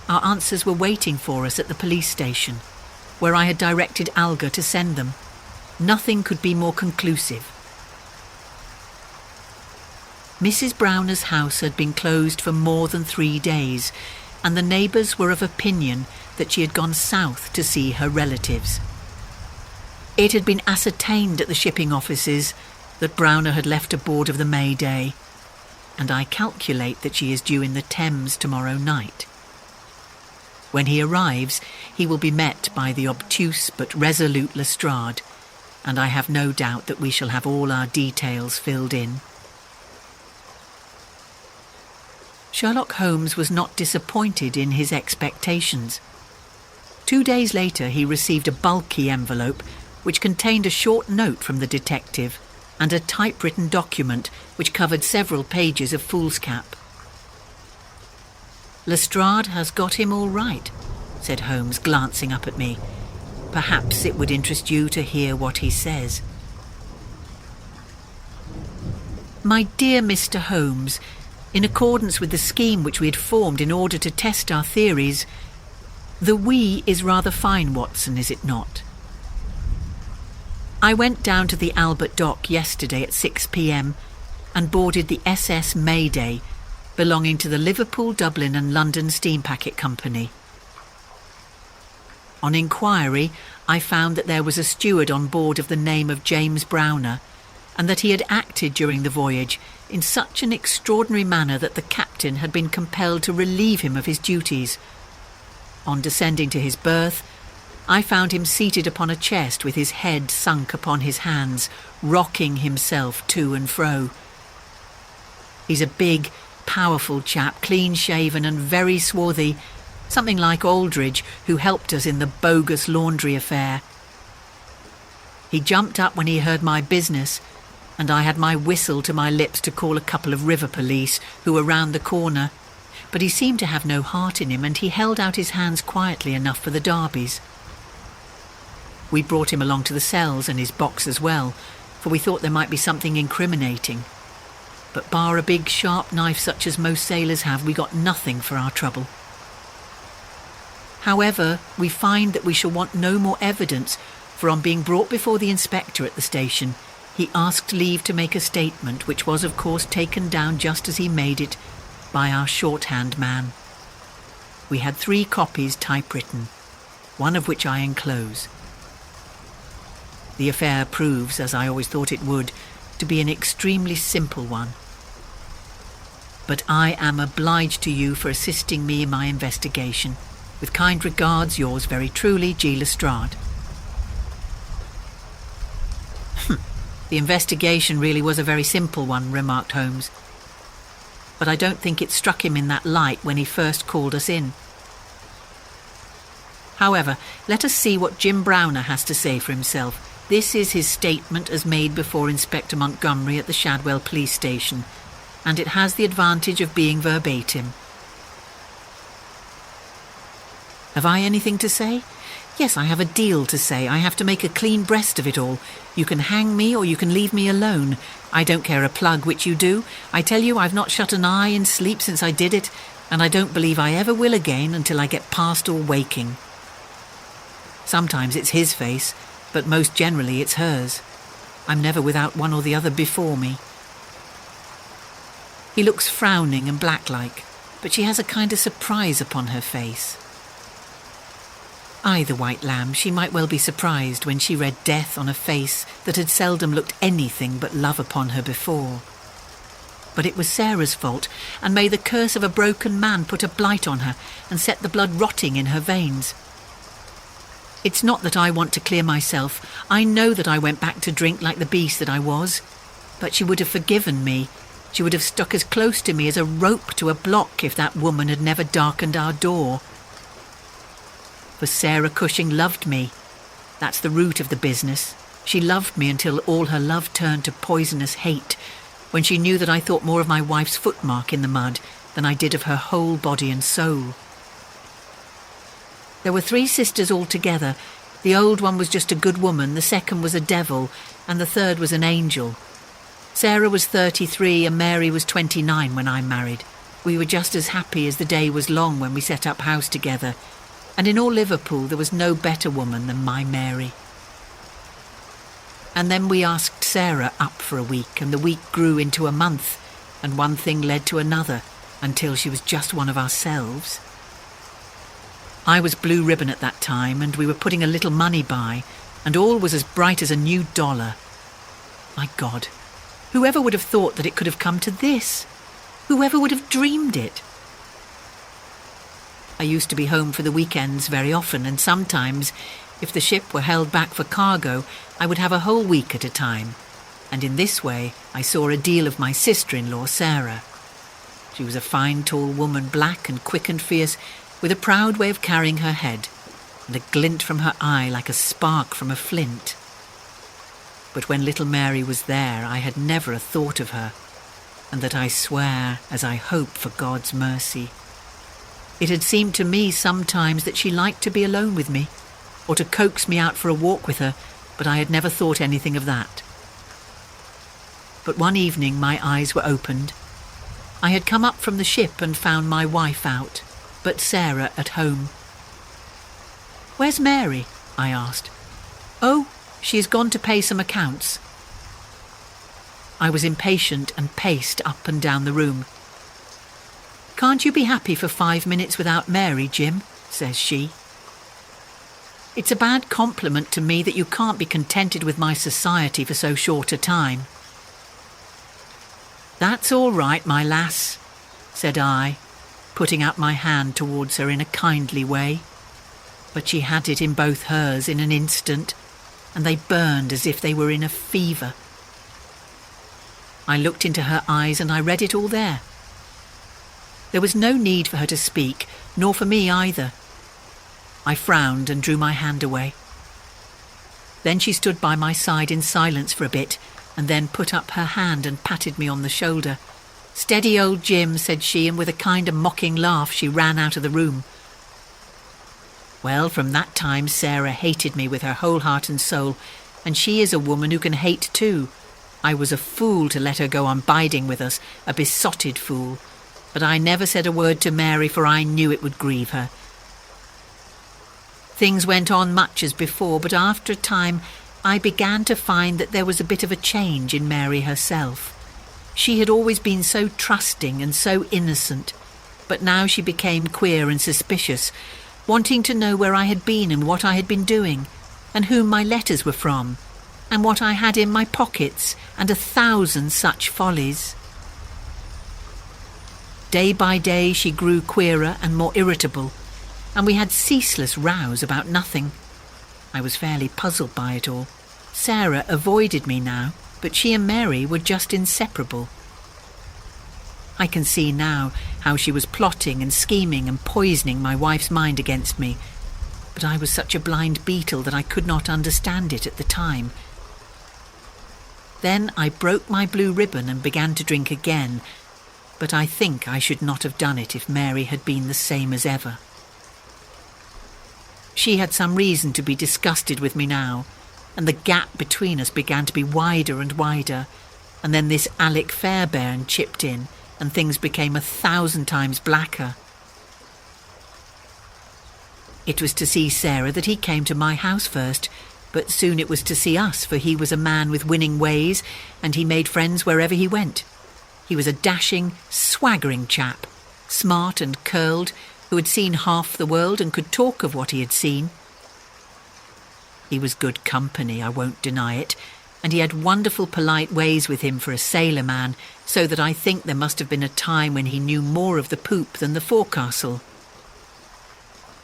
Our answers were waiting for us at the police station, where I had directed Algar to send them. Nothing could be more conclusive. Mrs. Browner's house had been closed for more than 3 days, and the neighbours were of opinion that she had gone south to see her relatives. It had been ascertained at the shipping offices that Browner had left aboard of the May Day, and I calculate that she is due in the Thames tomorrow night. When he arrives, he will be met by the obtuse but resolute Lestrade, and I have no doubt that we shall have all our details filled in. Sherlock Holmes was not disappointed in his expectations. 2 days later he received a bulky envelope which contained a short note from the detective and a typewritten document which covered several pages of foolscap. "Lestrade has got him all right," said Holmes, glancing up at me. "Perhaps it would interest you to hear what he says." My dear Mr. Holmes, in accordance with the scheme which we had formed in order to test our theories, the "we" is rather fine, Watson, is it not? I went down to the Albert Dock yesterday at 6 p.m. and boarded the SS Mayday, belonging to the Liverpool, Dublin and London Steam Packet Company. On inquiry, I found that there was a steward on board of the name of James Browner, and that he had acted during the voyage in such an extraordinary manner that the captain had been compelled to relieve him of his duties. On descending to his berth, I found him seated upon a chest with his head sunk upon his hands, rocking himself to and fro. He's a big, powerful chap, clean-shaven and very swarthy, something like Aldridge, who helped us in the bogus laundry affair. He jumped up when he heard my business, and I had my whistle to my lips to call a couple of river police who were round the corner, but he seemed to have no heart in him, and he held out his hands quietly enough for the Darbys. We brought him along to the cells and his box as well, for we thought there might be something incriminating. But bar a big sharp knife such as most sailors have, we got nothing for our trouble. However, we find that we shall want no more evidence, for on being brought before the inspector at the station, he asked leave to make a statement, which was of course taken down just as he made it by our shorthand man. We had 3 copies typewritten, one of which I enclose. The affair proves, as I always thought it would, to be an extremely simple one. But I am obliged to you for assisting me in my investigation. With kind regards, yours very truly, G. Lestrade. The investigation really was a very simple one, remarked Holmes. But I don't think it struck him in that light when he first called us in. However, let us see what Jim Browner has to say for himself. This is his statement as made before Inspector Montgomery at the Shadwell police station, and it has the advantage of being verbatim. Have I anything to say? Yes, I have a deal to say. I have to make a clean breast of it all. You can hang me or you can leave me alone. I don't care a plug which you do. I tell you, I've not shut an eye in sleep since I did it, and I don't believe I ever will again until I get past all waking. Sometimes it's his face, but most generally it's hers. I'm never without one or the other before me. He looks frowning and black-like, but she has a kind of surprise upon her face. Ay, the white lamb, she might well be surprised when she read death on a face that had seldom looked anything but love upon her before. But it was Sarah's fault, and may the curse of a broken man put a blight on her and set the blood rotting in her veins. It's not that I want to clear myself. I know that I went back to drink like the beast that I was. But she would have forgiven me. She would have stuck as close to me as a rope to a block if that woman had never darkened our door. For Sarah Cushing loved me. That's the root of the business. She loved me until all her love turned to poisonous hate, when she knew that I thought more of my wife's footmark in the mud than I did of her whole body and soul. There were 3 sisters altogether. The old one was just a good woman, the second was a devil, and the third was an angel. Sarah was 33 and Mary was 29 when I married. We were just as happy as the day was long when we set up house together, and in all Liverpool there was no better woman than my Mary. And then we asked Sarah up for a week, and the week grew into a month, and one thing led to another, until she was just one of ourselves. I was blue ribbon at that time, and we were putting a little money by, and all was as bright as a new dollar. My God, whoever would have thought that it could have come to this? Whoever would have dreamed it? I used to be home for the weekends very often, and sometimes, if the ship were held back for cargo, I would have a whole week at a time, and in this way I saw a deal of my sister-in-law, Sarah. She was a fine tall woman, black and quick and fierce, with a proud way of carrying her head, and a glint from her eye like a spark from a flint. But when little Mary was there, I had never a thought of her, and that I swear, as I hope for God's mercy. It had seemed to me sometimes that she liked to be alone with me, or to coax me out for a walk with her, but I had never thought anything of that. But one evening my eyes were opened. I had come up from the ship and found my wife out, but Sarah at home. "Where's Mary?" I asked. "Oh, she has gone to pay some accounts." I was impatient and paced up and down the room. "Can't you be happy for 5 minutes without Mary, Jim?" says she. "It's a bad compliment to me that you can't be contented with my society for so short a time." "That's all right, my lass," said I, putting out my hand towards her in a kindly way. But she had it in both hers in an instant, and they burned as if they were in a fever. I looked into her eyes and I read it all there. There was no need for her to speak, nor for me either. I frowned and drew my hand away. Then she stood by my side in silence for a bit, and then put up her hand and patted me on the shoulder. "Steady, old Jim," said she, and with a kind of mocking laugh she ran out of the room. Well, from that time Sarah hated me with her whole heart and soul, and she is a woman who can hate too. I was a fool to let her go on biding with us, a besotted fool, but I never said a word to Mary, for I knew it would grieve her. Things went on much as before, but after a time I began to find that there was a bit of a change in Mary herself. She had always been so trusting and so innocent, but now she became queer and suspicious, wanting to know where I had been and what I had been doing, and whom my letters were from, and what I had in my pockets, and 1,000 such follies. Day by day she grew queerer and more irritable, and we had ceaseless rows about nothing. I was fairly puzzled by it all. Sarah avoided me now, but she and Mary were just inseparable. I can see now how she was plotting and scheming and poisoning my wife's mind against me, but I was such a blind beetle that I could not understand it at the time. Then I broke my blue ribbon and began to drink again, but I think I should not have done it if Mary had been the same as ever. She had some reason to be disgusted with me now, and the gap between us began to be wider and wider, and then this Alec Fairbairn chipped in, and things became 1,000 times blacker. It was to see Sarah that he came to my house first, but soon it was to see us, for he was a man with winning ways, and he made friends wherever he went. He was a dashing, swaggering chap, smart and curled, who had seen half the world and could talk of what he had seen. He was good company, I won't deny it, and he had wonderful polite ways with him for a sailor man, so that I think there must have been a time when he knew more of the poop than the forecastle.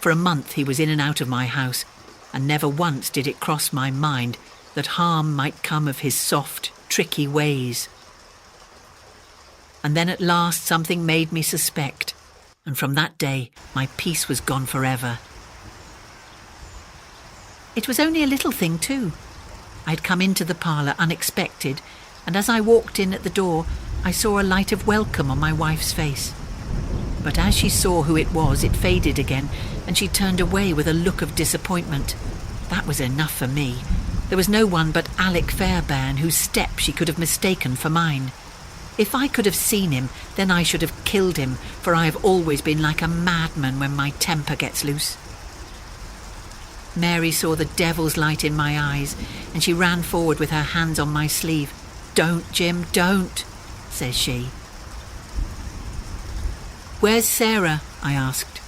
For a month he was in and out of my house, and never once did it cross my mind that harm might come of his soft, tricky ways. And then at last something made me suspect, and from that day my peace was gone forever. It was only a little thing too. I had come into the parlour unexpected, and as I walked in at the door I saw a light of welcome on my wife's face. But as she saw who it was, it faded again, and she turned away with a look of disappointment. That was enough for me. There was no one but Alec Fairbairn whose step she could have mistaken for mine. If I could have seen him, then I should have killed him, for I have always been like a madman when my temper gets loose. Mary saw the devil's light in my eyes, and she ran forward with her hands on my sleeve. "Don't, Jim, don't," says she. "Where's Sarah?" I asked.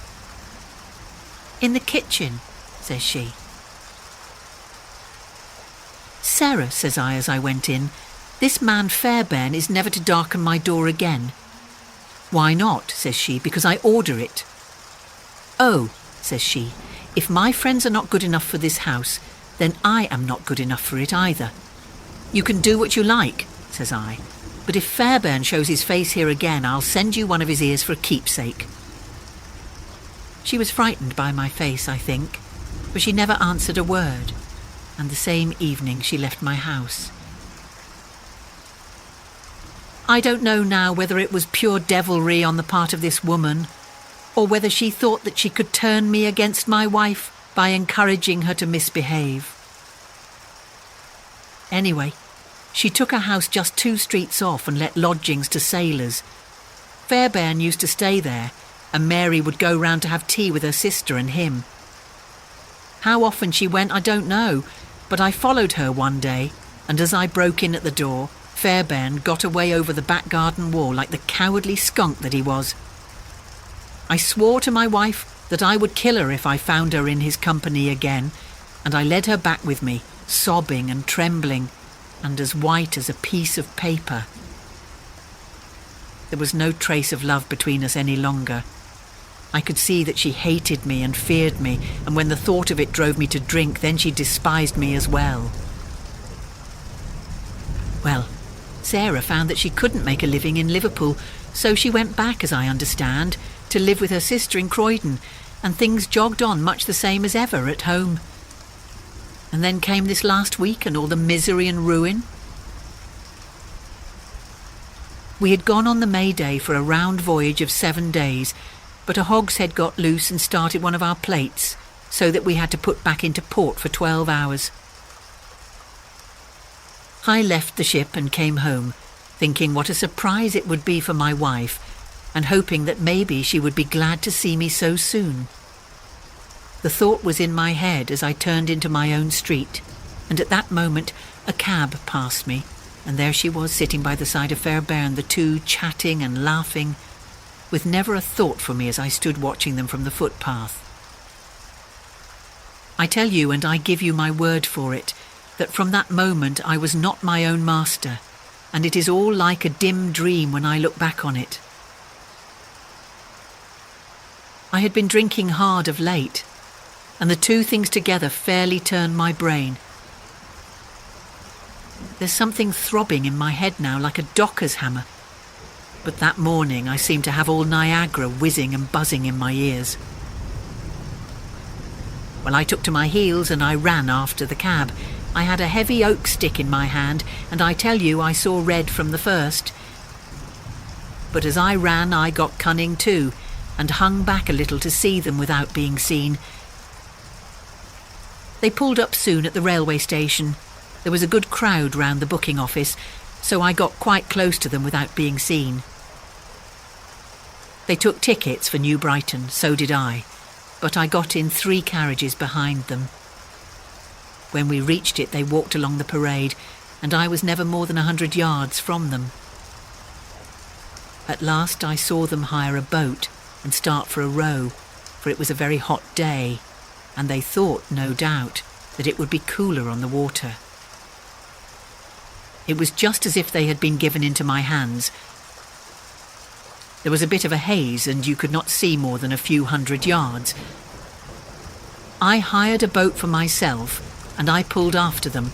"In the kitchen," says she. "Sarah," says I as I went in, "this man Fairbairn is never to darken my door again." "Why not?" says she. "Because I order it." "Oh," says she, "if my friends are not good enough for this house, then I am not good enough for it either." "You can do what you like," says I, "but if Fairbairn shows his face here again, I'll send you one of his ears for a keepsake." She was frightened by my face, I think, for she never answered a word, and the same evening she left my house. I don't know now whether it was pure devilry on the part of this woman, or whether she thought that she could turn me against my wife by encouraging her to misbehave. Anyway, She took a house just 2 streets off and let lodgings to sailors. Fairbairn used to stay there, and Mary would go round to have tea with her sister and him. How often she went, I don't know, but I followed her one day, and as I broke in at the door, Fairbairn got away over the back garden wall like the cowardly skunk that he was. I swore to my wife that I would kill her if I found her in his company again, and I led her back with me, sobbing and trembling, and as white as a piece of paper. There was no trace of love between us any longer. I could see that she hated me and feared me, and when the thought of it drove me to drink, then she despised me as well. Well, Sarah found that she couldn't make a living in Liverpool, so she went back, as I understand, to live with her sister in Croydon, and things jogged on much the same as ever at home. And then came this last week and all the misery and ruin. We had gone on the May Day for a round voyage of 7 days, but a hogshead got loose and started one of our plates, so that we had to put back into port for 12 hours. I left the ship and came home, thinking what a surprise it would be for my wife, and hoping that maybe she would be glad to see me so soon. The thought was in my head as I turned into my own street, and at that moment a cab passed me, and there she was sitting by the side of Fairbairn, the two chatting and laughing, with never a thought for me as I stood watching them from the footpath. I tell you, and I give you my word for it, that from that moment I was not my own master, and it is all like a dim dream when I look back on it. I had been drinking hard of late, and the two things together fairly turned my brain. There's something throbbing in my head now like a docker's hammer, but that morning I seemed to have all Niagara whizzing and buzzing in my ears. Well, I took to my heels and I ran after the cab. I had a heavy oak stick in my hand, and I tell you I saw red from the first. But as I ran I got cunning too, and hung back a little to see them without being seen. They pulled up soon at the railway station. There was a good crowd round the booking office, so I got quite close to them without being seen. They took tickets for New Brighton, so did I, but I got in 3 carriages behind them. When we reached it, they walked along the parade, and I was never more than 100 yards from them. At last I saw them hire a boat and start for a row, for it was a very hot day, and they thought, no doubt, that it would be cooler on the water. It was just as if they had been given into my hands. There was a bit of a haze, and you could not see more than a few 100 yards. I hired a boat for myself, and I pulled after them.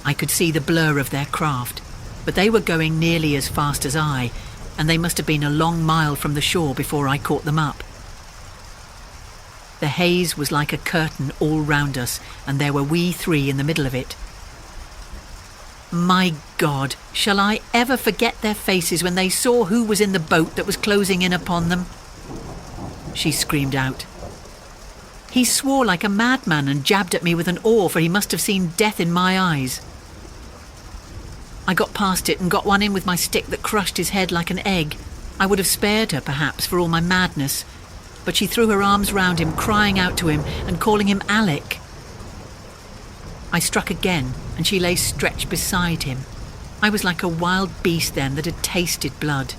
I could see the blur of their craft, but they were going nearly as fast as I, and they must have been a long mile from the shore before I caught them up. The haze was like a curtain all round us, and there were we 3 in the middle of it. My God, shall I ever forget their faces when they saw who was in the boat that was closing in upon them? She screamed out. He swore like a madman and jabbed at me with an oar, for he must have seen death in my eyes. I got past it and got one in with my stick that crushed his head like an egg. I would have spared her, perhaps, for all my madness, but she threw her arms round him, crying out to him and calling him Alec. I struck again, and she lay stretched beside him. I was like a wild beast then that had tasted blood.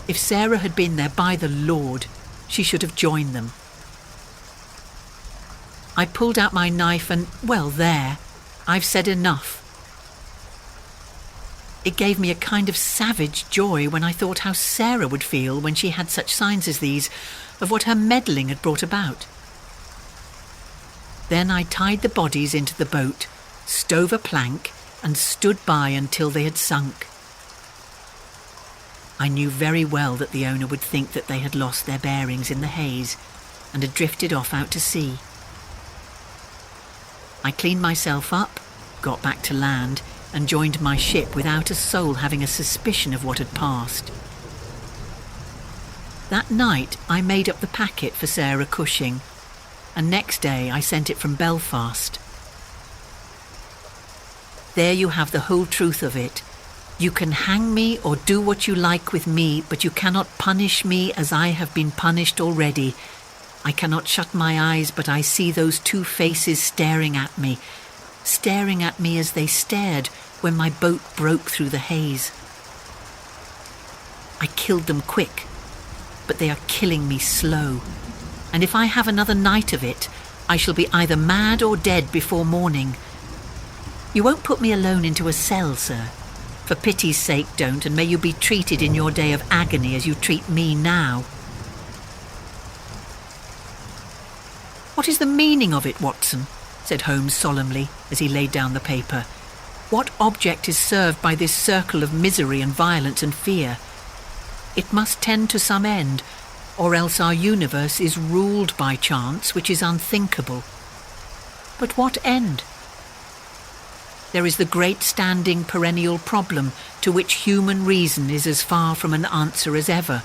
If Sarah had been there, by the Lord, she should have joined them. I pulled out my knife and, well, there, I've said enough. It gave me a kind of savage joy when I thought how Sarah would feel when she had such signs as these of what her meddling had brought about. Then I tied the bodies into the boat, stove a plank, and stood by until they had sunk. I knew very well that the owner would think that they had lost their bearings in the haze and had drifted off out to sea. I cleaned myself up, got back to land, and joined my ship without a soul having a suspicion of what had passed. That night I made up the packet for Sarah Cushing, and next day I sent it from Belfast. There you have the whole truth of it, You can hang me or do what you like with me, but you cannot punish me as I have been punished already. I cannot shut my eyes, but I see those two faces staring at me as they stared when my boat broke through the haze. I killed them quick, but they are killing me slow. And if I have another night of it, I shall be either mad or dead before morning. You won't put me alone into a cell, sir. For pity's sake don't, and may you be treated in your day of agony as you treat me now. What is the meaning of it, Watson? Said Holmes solemnly as he laid down the paper. What object is served by this circle of misery and violence and fear? It must tend to some end, or else our universe is ruled by chance, which is unthinkable. But what end? There is the great standing perennial problem to which human reason is as far from an answer as ever.